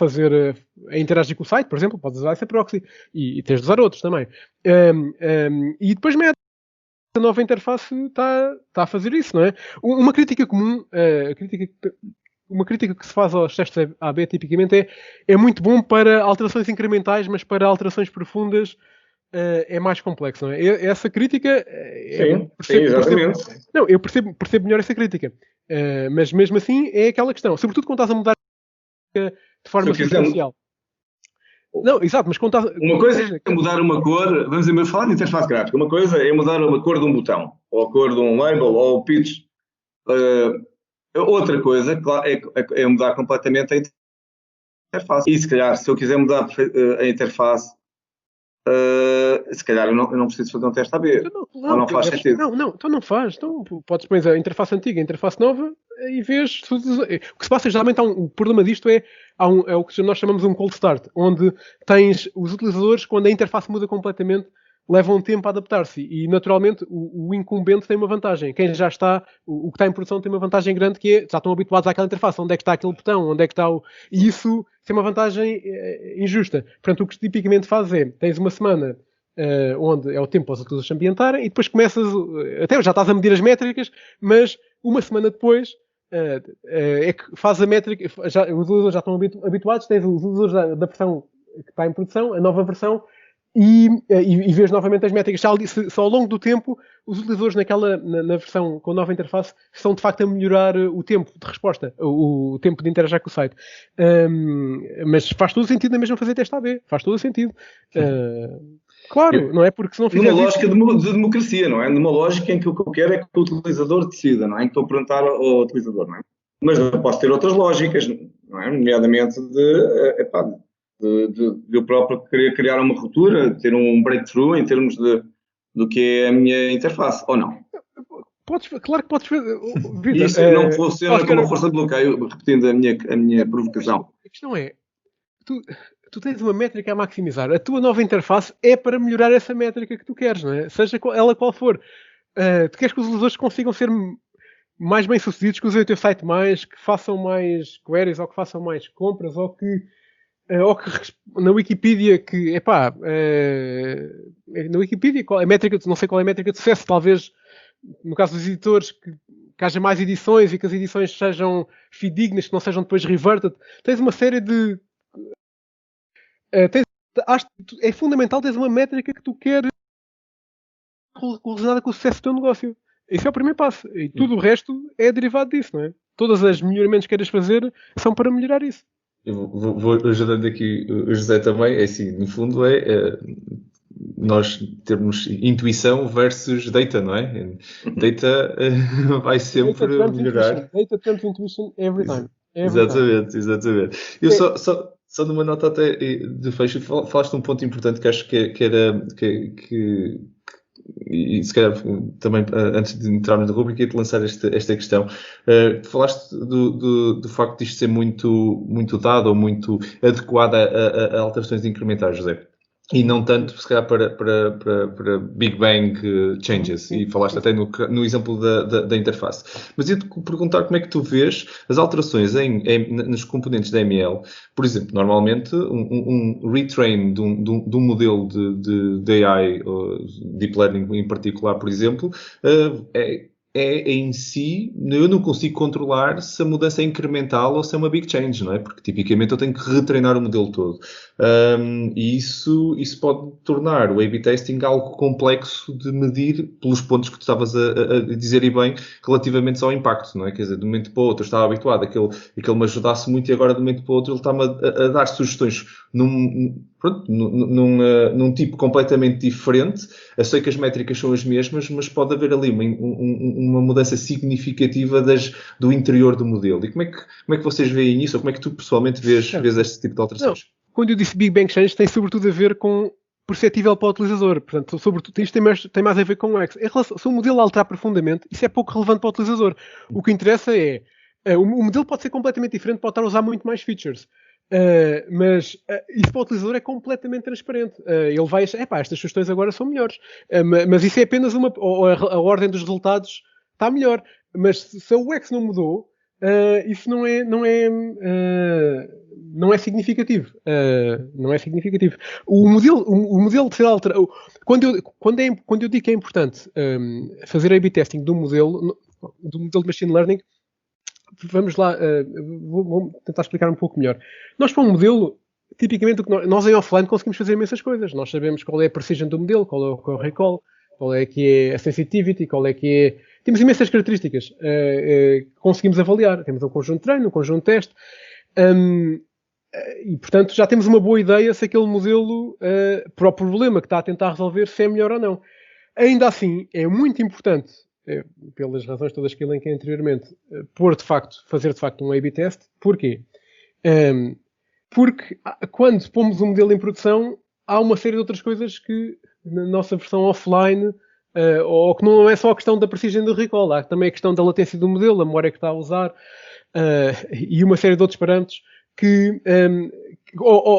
interagir com o site, por exemplo, podes usar essa proxy. E tens de usar outros também. E depois a nova interface está a fazer isso, não é? Uma crítica comum, uma crítica que se faz aos testes AB tipicamente é muito bom para alterações incrementais, mas para alterações profundas é mais complexo, não é? Essa crítica... exatamente. Eu percebo melhor essa crítica. Mas mesmo assim é aquela questão. Sobretudo quando estás a mudar de forma substancial. Não, exato, mas quando estás... Uma coisa é mudar uma cor, vamos dizer, falar de interface gráfica, uma coisa é mudar uma cor de um botão, ou a cor de um label, ou o pitch. Outra coisa é mudar completamente a interface. E se calhar, se eu quiser mudar a interface, se calhar eu não preciso fazer um teste AB. Não faz sentido. Então não faz. Então podes pôr a interface antiga, a interface nova e vês. O que se passa geralmente, o problema disto é o que nós chamamos de um cold start, onde tens os utilizadores, quando a interface muda completamente, levam um tempo a adaptar-se e naturalmente o incumbente tem uma vantagem. Quem já está, o que está em produção tem uma vantagem grande que já estão habituados àquela interface. Onde é que está aquele botão? Onde é que está E isso tem uma vantagem injusta. Portanto, o que tipicamente faz tens uma semana onde é o tempo para os utilizadores se ambientarem e depois começas, até já estás a medir as métricas, mas uma semana depois é que faz a métrica, os utilizadores já estão habituados, tens os utilizadores da versão que está em produção, a nova versão, e vês novamente as métricas. Se ao longo do tempo os utilizadores na versão com a nova interface estão de facto a melhorar o tempo de resposta, o tempo de interagir com o site. Mas faz todo o sentido na mesma fazer teste AB. Faz todo o sentido. Claro, não é porque se não fizer numa lógica de democracia, não é? Numa lógica em que o que eu quero é que o utilizador decida, não é? Em que estou a perguntar ao utilizador, não é? Mas eu posso ter outras lógicas, não é? Nomeadamente de eu próprio querer criar uma ruptura, ter um breakthrough em termos do que é a minha interface, ou não? Claro que podes fazer. Isso não funciona como uma força de bloqueio, repetindo a minha provocação. A questão é, tu tens uma métrica a maximizar. A tua nova interface é para melhorar essa métrica que tu queres, não é? Seja ela qual for. Tu queres que os utilizadores consigam ser mais bem-sucedidos, que usem o teu site mais, que façam mais queries, ou que façam mais compras, ou que na Wikipedia na Wikipedia não sei qual é a métrica de sucesso, talvez no caso dos editores que haja mais edições e que as edições sejam fidedignas, que não sejam depois reverted. Tens uma série de acho que é fundamental teres uma métrica que tu queres relacionada com o sucesso do teu negócio. Esse é o primeiro passo e tudo o resto é derivado disso, não é? Todas as melhoramentos que queiras fazer são para melhorar isso. Eu vou ajudando aqui o José também. É assim, no fundo nós termos intuição versus data, não é? Data vai sempre melhorar. Data trumps intuition every time. Exatamente. Eu só numa nota até de fecho, falaste um ponto importante que acho que e se calhar também antes de entrarmos na rubrica ia-te lançar esta questão. Falaste do facto de isto ser muito dado ou muito adequado a alterações incrementais, José. E não tanto, se calhar, para Big Bang changes. E falaste até no exemplo da interface. Mas ia-te perguntar como é que tu vês as alterações nos componentes da ML. Por exemplo, normalmente, um retrain de um modelo de AI, Deep Learning em particular, por exemplo, em si, eu não consigo controlar se a mudança é incremental ou se é uma big change, não é? Porque tipicamente eu tenho que retreinar o modelo todo. E isso pode tornar o A/B testing algo complexo de medir pelos pontos que tu estavas a dizer e bem relativamente ao impacto, não é? Quer dizer, de um momento para o outro eu estava habituado a que ele me ajudasse muito e agora de um momento para o outro ele está-me a dar sugestões num tipo completamente diferente. Eu sei que as métricas são as mesmas, mas pode haver ali uma mudança significativa do interior do modelo. E como é que vocês veem isso? Ou como é que tu pessoalmente vês este tipo de alterações? Não. Quando eu disse Big Bang Change, tem sobretudo a ver com perceptível para o utilizador. Portanto, sobretudo, isto tem mais a ver com o X. Se o modelo alterar profundamente, isso é pouco relevante para o utilizador. O que interessa é... o modelo pode ser completamente diferente, pode estar a usar muito mais features. Mas isso para o utilizador é completamente transparente. Ele vai achar, estas sugestões agora são melhores. Mas isso é apenas a ordem dos resultados está melhor. Mas se o UX não mudou, isso não é significativo. Não é significativo. O modelo de ser alterado. Quando eu digo que é importante fazer A/B testing do modelo de machine learning, vamos lá, vou tentar explicar um pouco melhor. Nós, para um modelo, tipicamente, nós em offline conseguimos fazer imensas coisas. Nós sabemos qual é a precision do modelo, qual é o recall, qual é que é a sensitivity, qual é que é... Temos imensas características que conseguimos avaliar. Temos um conjunto de treino, um conjunto de teste. E, portanto, já temos uma boa ideia se aquele modelo, para o problema que está a tentar resolver, se é melhor ou não. Ainda assim, é muito importante, pelas razões todas que eu elenquei anteriormente, fazer de facto um A/B test. Porquê? Porque quando pomos um modelo em produção, há uma série de outras coisas que na nossa versão offline, ou que não é só a questão da precision do recall, há também a questão da latência do modelo, a memória que está a usar, e uma série de outros parâmetros que,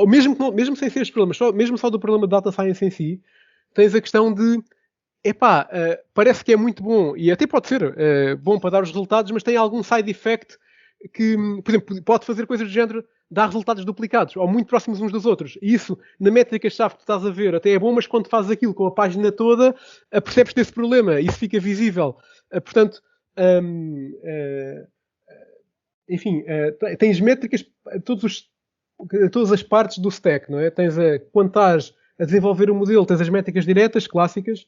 mesmo sem ser estes problemas, mesmo só do problema de data science em si, tens a questão de parece que é muito bom, e até pode ser bom para dar os resultados, mas tem algum side effect que, por exemplo, pode fazer coisas do género, dar resultados duplicados, ou muito próximos uns dos outros. E isso, na métrica-chave que tu estás a ver, até é bom, mas quando fazes aquilo com a página toda, percebes desse problema, isso fica visível. Portanto, enfim, tens métricas, todas as partes do stack, não é? Quando estás a desenvolver o modelo, tens as métricas diretas, clássicas,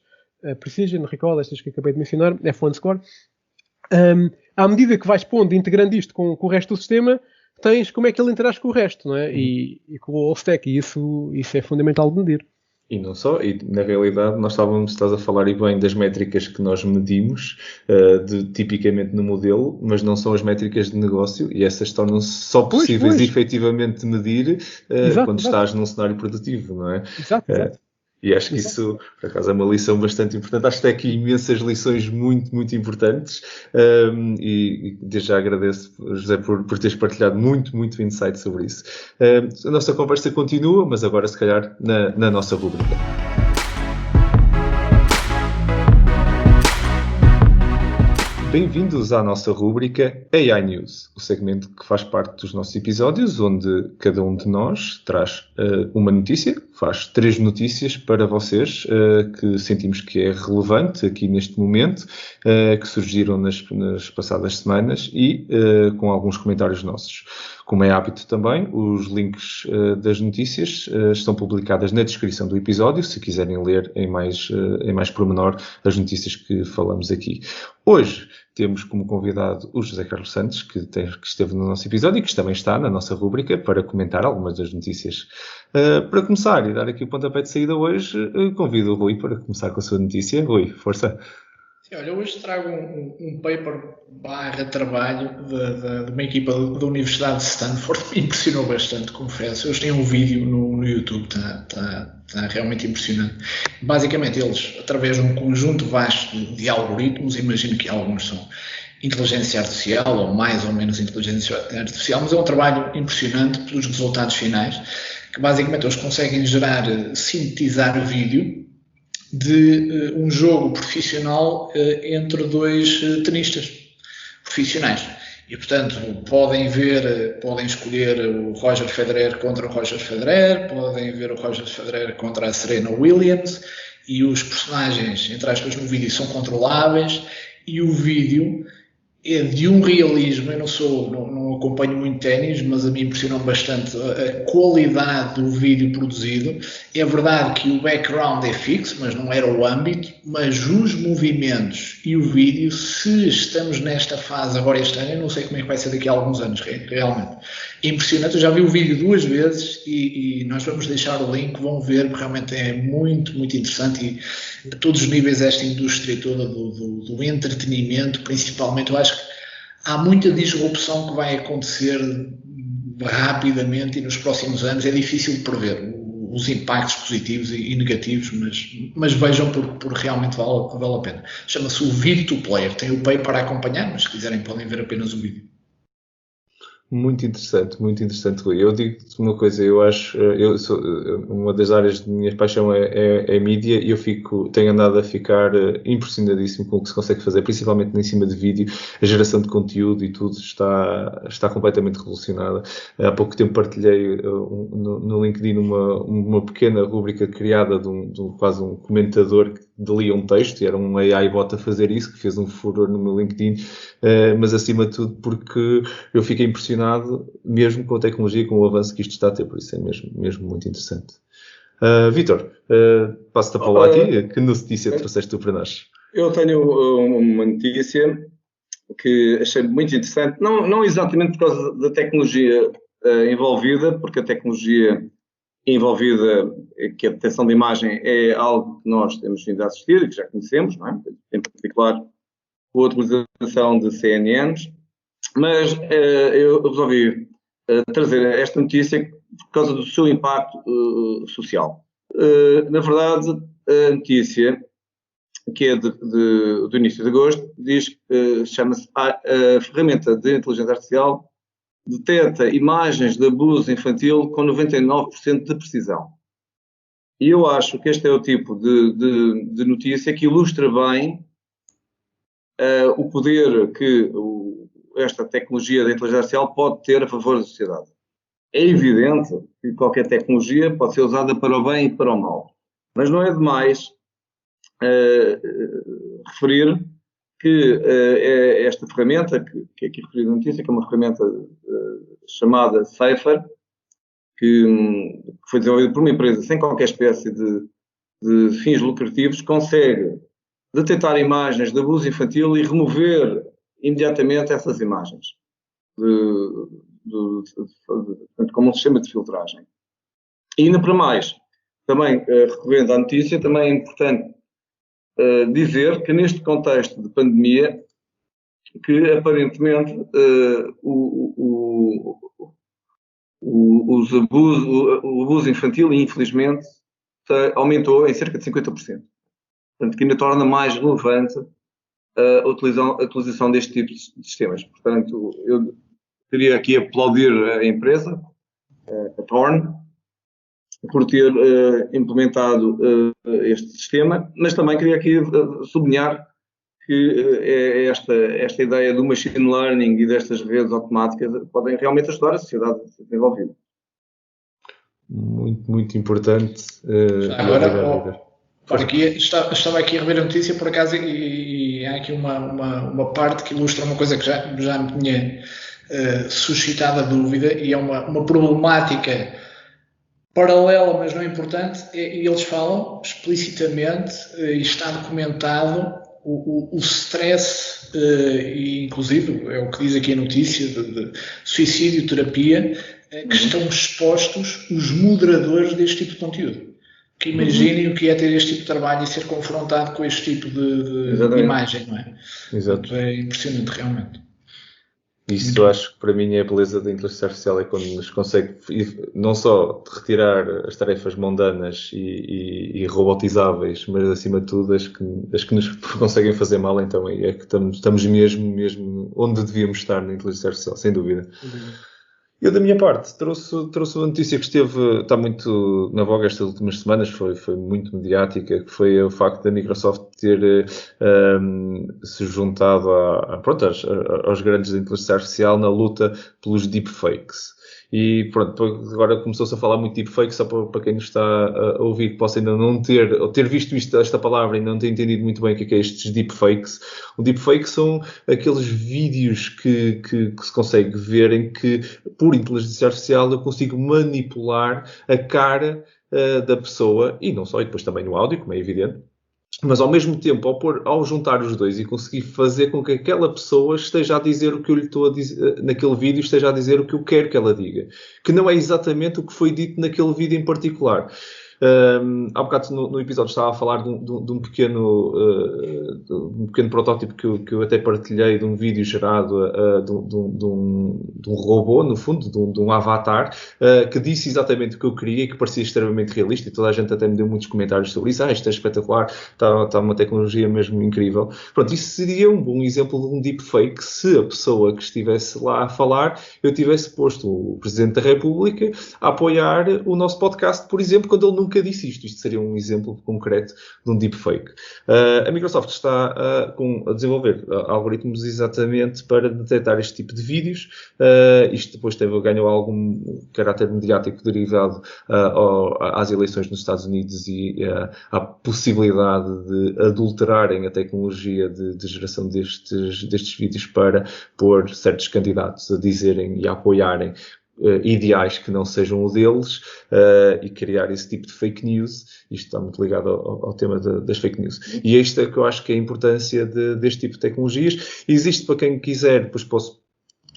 Precision, Recall, estas que acabei de mencionar, F1 Score. À medida que vais pondo, integrando isto com o resto do sistema, tens como é que ele interage com o resto, não é? E com o stack, e isso é fundamental de medir. E não só, e na realidade nós estás a falar e bem das métricas que nós medimos, tipicamente no modelo, mas não são as métricas de negócio, e essas tornam-se só possíveis efetivamente de medir quando estás num cenário produtivo, não é? Exato. E acho que isso, por acaso, é uma lição bastante importante. Acho que tem aqui imensas lições muito, muito importantes. E desde já agradeço, José, por teres partilhado muito, muito insight sobre isso. A nossa conversa continua, mas agora, se calhar, na nossa rubrica. Bem-vindos à nossa rúbrica AI News, o segmento que faz parte dos nossos episódios, onde cada um de nós traz uma notícia, faz 3 notícias para vocês que sentimos que é relevante aqui neste momento, que surgiram nas passadas semanas e com alguns comentários nossos. Como é hábito também, os links das notícias estão publicadas na descrição do episódio, se quiserem ler em mais pormenor as notícias que falamos aqui. Hoje temos como convidado o José Carlos Santos, que esteve no nosso episódio e que também está na nossa rúbrica para comentar algumas das notícias. Para começar e dar aqui o pontapé de saída hoje, convido o Rui para começar com a sua notícia. Rui, força! Sim, olha, hoje trago um paper /trabalho de uma equipa da Universidade de Stanford. Me impressionou bastante, confesso. Eles têm um vídeo no YouTube, está Está realmente impressionante. Basicamente, eles, através de um conjunto vasto de algoritmos, imagino que alguns são inteligência artificial, ou mais ou menos inteligência artificial, mas é um trabalho impressionante pelos resultados finais, que basicamente eles conseguem gerar, sintetizar vídeo de um jogo profissional entre dois tenistas profissionais. E, portanto, podem escolher o Roger Federer contra o Roger Federer, podem ver o Roger Federer contra a Serena Williams, e os personagens, entre aspas, no vídeo são controláveis, e o vídeo é de um realismo. Eu não acompanho muito ténis, mas a mim impressionou bastante a qualidade do vídeo produzido. É verdade que o background é fixo, mas não era o âmbito, mas os movimentos e o vídeo, se estamos nesta fase agora este ano, eu não sei como é que vai ser daqui a alguns anos, realmente. É impressionante, eu já vi o vídeo 2 vezes e nós vamos deixar o link, vão ver, porque realmente é muito, muito interessante, e a todos os níveis esta indústria toda do entretenimento, principalmente, eu acho que há muita disrupção que vai acontecer rapidamente e nos próximos anos. É difícil de prever os impactos positivos e negativos, mas vejam porque realmente vale a pena. Chama-se o Video Player, tem o Pay para acompanhar, mas se quiserem podem ver apenas o vídeo. Muito interessante, Rui. Eu digo-te uma coisa, eu acho, uma das áreas de minha paixão é mídia, e tenho andado a ficar impressionadíssimo com o que se consegue fazer, principalmente em cima de vídeo. A geração de conteúdo e tudo está completamente revolucionada. Há pouco tempo partilhei no LinkedIn uma pequena rúbrica criada de quase um comentador que lia um texto, e era um AI bot a fazer isso, que fez um furor no meu LinkedIn, mas acima de tudo porque eu fiquei impressionado mesmo com a tecnologia, com o avanço que isto está a ter, por isso é mesmo muito interessante. Vítor, passo-te a palavra a ti. Que notícia trouxeste tu para nós? Eu tenho uma notícia que achei muito interessante, não exatamente por causa da tecnologia envolvida, porque a tecnologia envolvida, que a detecção de imagem, é algo que nós temos vindo a assistir e que já conhecemos, não é? Em particular com a utilização de CNNs, mas eu resolvi trazer esta notícia por causa do seu impacto social. Na verdade, a notícia, que é do início de agosto, diz que chama-se a ferramenta de inteligência artificial detecta imagens de abuso infantil com 99% de precisão. E eu acho que este é o tipo de notícia que ilustra bem o poder que esta tecnologia da inteligência artificial pode ter a favor da sociedade. É evidente que qualquer tecnologia pode ser usada para o bem e para o mal, mas não é demais referir que esta ferramenta, que é aqui referida na notícia, que é uma ferramenta chamada Cypher, que foi desenvolvida por uma empresa sem qualquer espécie de fins lucrativos, consegue detectar imagens de abuso infantil e remover imediatamente essas imagens, como um sistema de filtragem. E ainda para mais, também recorrendo à notícia, também é importante dizer que neste contexto de pandemia, que aparentemente o abuso infantil, infelizmente, aumentou em cerca de 50%. Portanto, que ainda torna mais relevante a utilização deste tipo de sistemas. Portanto, eu queria aqui aplaudir a empresa, a Thorn, por ter implementado este sistema, mas também queria aqui sublinhar que esta ideia do machine learning e destas redes automáticas podem realmente ajudar a sociedade a ser desenvolvida. Muito, muito importante. Agora, estava aqui a rever a notícia, por acaso, e há aqui uma parte que ilustra uma coisa que já me tinha suscitado a dúvida, e é uma problemática paralela, mas não importante. E eles falam explicitamente, e está documentado, o stress, e inclusive é o que diz aqui a notícia, de suicídio, terapia, que estão expostos os moderadores deste tipo de conteúdo. Que imaginem o que é ter este tipo de trabalho e ser confrontado com este tipo de imagem, não é? Exato. É impressionante, realmente. Isso eu acho que para mim é a beleza da inteligência artificial, é quando nos consegue não só retirar as tarefas mundanas e robotizáveis, mas acima de tudo as que nos conseguem fazer mal, então é que estamos mesmo onde devíamos estar na inteligência artificial, sem dúvida. Eu, da minha parte, trouxe uma notícia que está muito na voga estas últimas semanas, foi muito mediática, que foi o facto da Microsoft ter se juntado aos grandes da inteligência artificial na luta pelos deepfakes. E pronto, agora começou-se a falar muito de deepfake, só para quem nos está a ouvir, que possa ainda não ter visto esta palavra e não ter entendido muito bem o que é estes deepfakes. O deepfake são aqueles vídeos que se consegue ver em que, por inteligência artificial, eu consigo manipular a cara da pessoa, e não só, e depois também no áudio, como é evidente. Mas ao mesmo tempo, ao juntar os dois e conseguir fazer com que aquela pessoa esteja a dizer o que eu lhe estou a dizer naquele vídeo, esteja a dizer o que eu quero que ela diga, que não é exatamente o que foi dito naquele vídeo em particular. Há bocado no episódio estava a falar de um pequeno protótipo que eu até partilhei, de um vídeo gerado de um robô, no fundo, de um avatar, que disse exatamente o que eu queria e que parecia extremamente realista, e toda a gente até me deu muitos comentários sobre isso. Isto é espetacular, está uma tecnologia mesmo incrível. Pronto, isso seria um bom exemplo de um deepfake se a pessoa que estivesse lá a falar, eu tivesse posto o Presidente da República a apoiar o nosso podcast, por exemplo, quando ele nunca disse isto. Isto seria um exemplo concreto de um deepfake. A Microsoft está a desenvolver algoritmos exatamente para detectar este tipo de vídeos. Isto depois ganhou algum caráter mediático derivado às eleições nos Estados Unidos e à possibilidade de adulterarem a tecnologia de geração destes vídeos para pôr certos candidatos a dizerem e a apoiarem ideais que não sejam o deles e criar esse tipo de fake news. Isto está muito ligado ao tema das fake news. E isto é que eu acho que é a importância deste tipo de tecnologias. Existe, para quem quiser, depois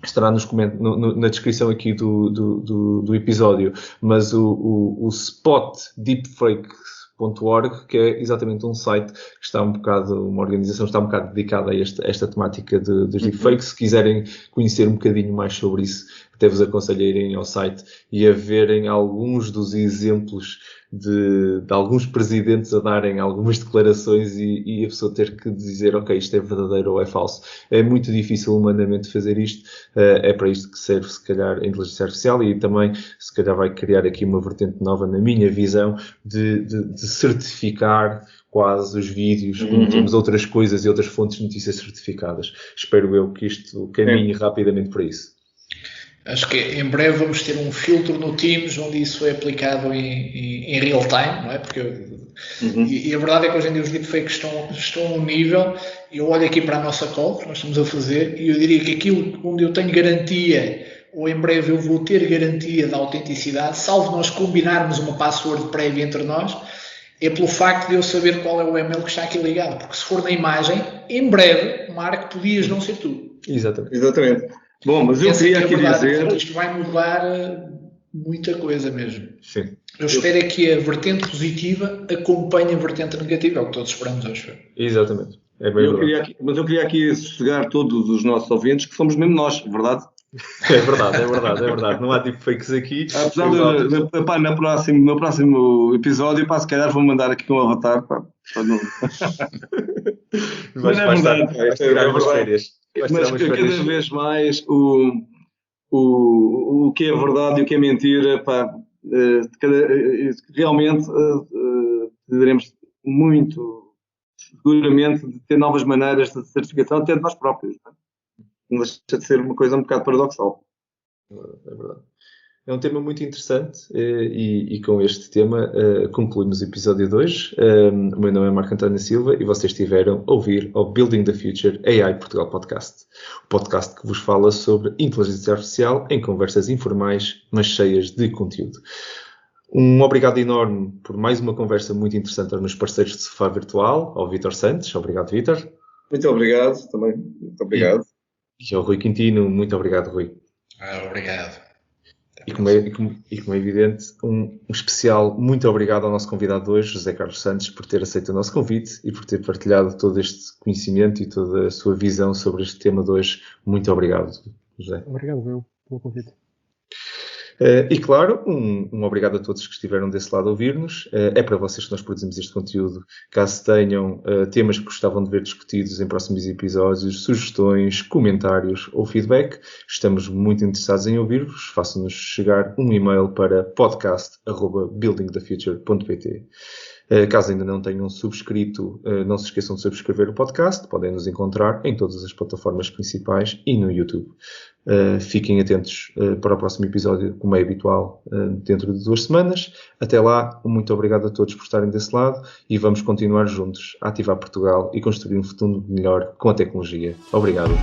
estará na descrição aqui do episódio, mas o Spot Deepfake.org, que é exatamente um site que está uma organização está um bocado dedicada a esta temática dos deepfakes. Se quiserem conhecer um bocadinho mais sobre isso, até vos aconselho a irem ao site e a verem alguns dos exemplos de alguns presidentes a darem algumas declarações e a pessoa ter que dizer, ok, isto é verdadeiro ou é falso. É muito difícil humanamente fazer isto. É para isto que serve, se calhar, a inteligência artificial, e também, se calhar, vai criar aqui uma vertente nova, na minha visão, de certificar quase os vídeos, como temos outras coisas e outras fontes de notícias certificadas. Espero eu que isto caminhe rapidamente para isso. Acho que em breve vamos ter um filtro no Teams onde isso é aplicado em real time, não é? E a verdade é que hoje em dia os deepfakes estão a um nível. Eu olho aqui para a nossa call que nós estamos a fazer e eu diria que aquilo onde eu tenho garantia, ou em breve eu vou ter garantia da autenticidade, salvo nós combinarmos uma password prévia entre nós, é pelo facto de eu saber qual é o e-mail que está aqui ligado. Porque se for na imagem, em breve, Marco, podias não ser tu. Exatamente. Bom, mas eu queria aqui dizer... Isto vai mudar muita coisa mesmo. Sim. Eu espero é que a vertente positiva acompanhe a vertente negativa, é o que todos esperamos hoje. Exatamente. Eu queria aqui sossegar todos os nossos ouvintes que somos mesmo nós, verdade? É verdade. Não há deepfakes aqui. Apesar no próximo episódio, se calhar vou mandar aqui um avatar. Mas é verdade. Vais tirar umas férias. Mas cada vez mais o que é verdade e o que é mentira, realmente teremos muito, seguramente, de ter novas maneiras de certificação, até de nós próprios. Não deixa de ser uma coisa um bocado paradoxal. É verdade. É um tema muito interessante e com este tema concluímos o episódio 2. O meu nome é Marco António Silva e vocês estiveram a ouvir o Building the Future AI Portugal Podcast. O podcast que vos fala sobre inteligência artificial em conversas informais, mas cheias de conteúdo. Um obrigado enorme por mais uma conversa muito interessante aos meus parceiros de Sofá Virtual, ao Vítor Santos. Obrigado, Vítor. Muito obrigado também. Muito obrigado. E ao Rui Quintino. Muito obrigado, Rui. Obrigado. E como é evidente, um especial muito obrigado ao nosso convidado de hoje, José Carlos Santos, por ter aceito o nosso convite e por ter partilhado todo este conhecimento e toda a sua visão sobre este tema de hoje. Muito obrigado. José. Obrigado, meu, pelo convite. E claro, um obrigado a todos que estiveram desse lado a ouvir-nos. É para vocês que nós produzimos este conteúdo. Caso tenham temas que gostavam de ver discutidos em próximos episódios, sugestões, comentários ou feedback, estamos muito interessados em ouvir-vos. Façam-nos chegar um e-mail para podcast@buildingthefuture.pt. Caso ainda não tenham subscrito, não se esqueçam de subscrever o podcast. Podem nos encontrar em todas as plataformas principais e no YouTube. Fiquem atentos para o próximo episódio, como é habitual, dentro de 2 semanas. Até lá, muito obrigado a todos por estarem desse lado e vamos continuar juntos a ativar Portugal e construir um futuro melhor com a tecnologia. Obrigado.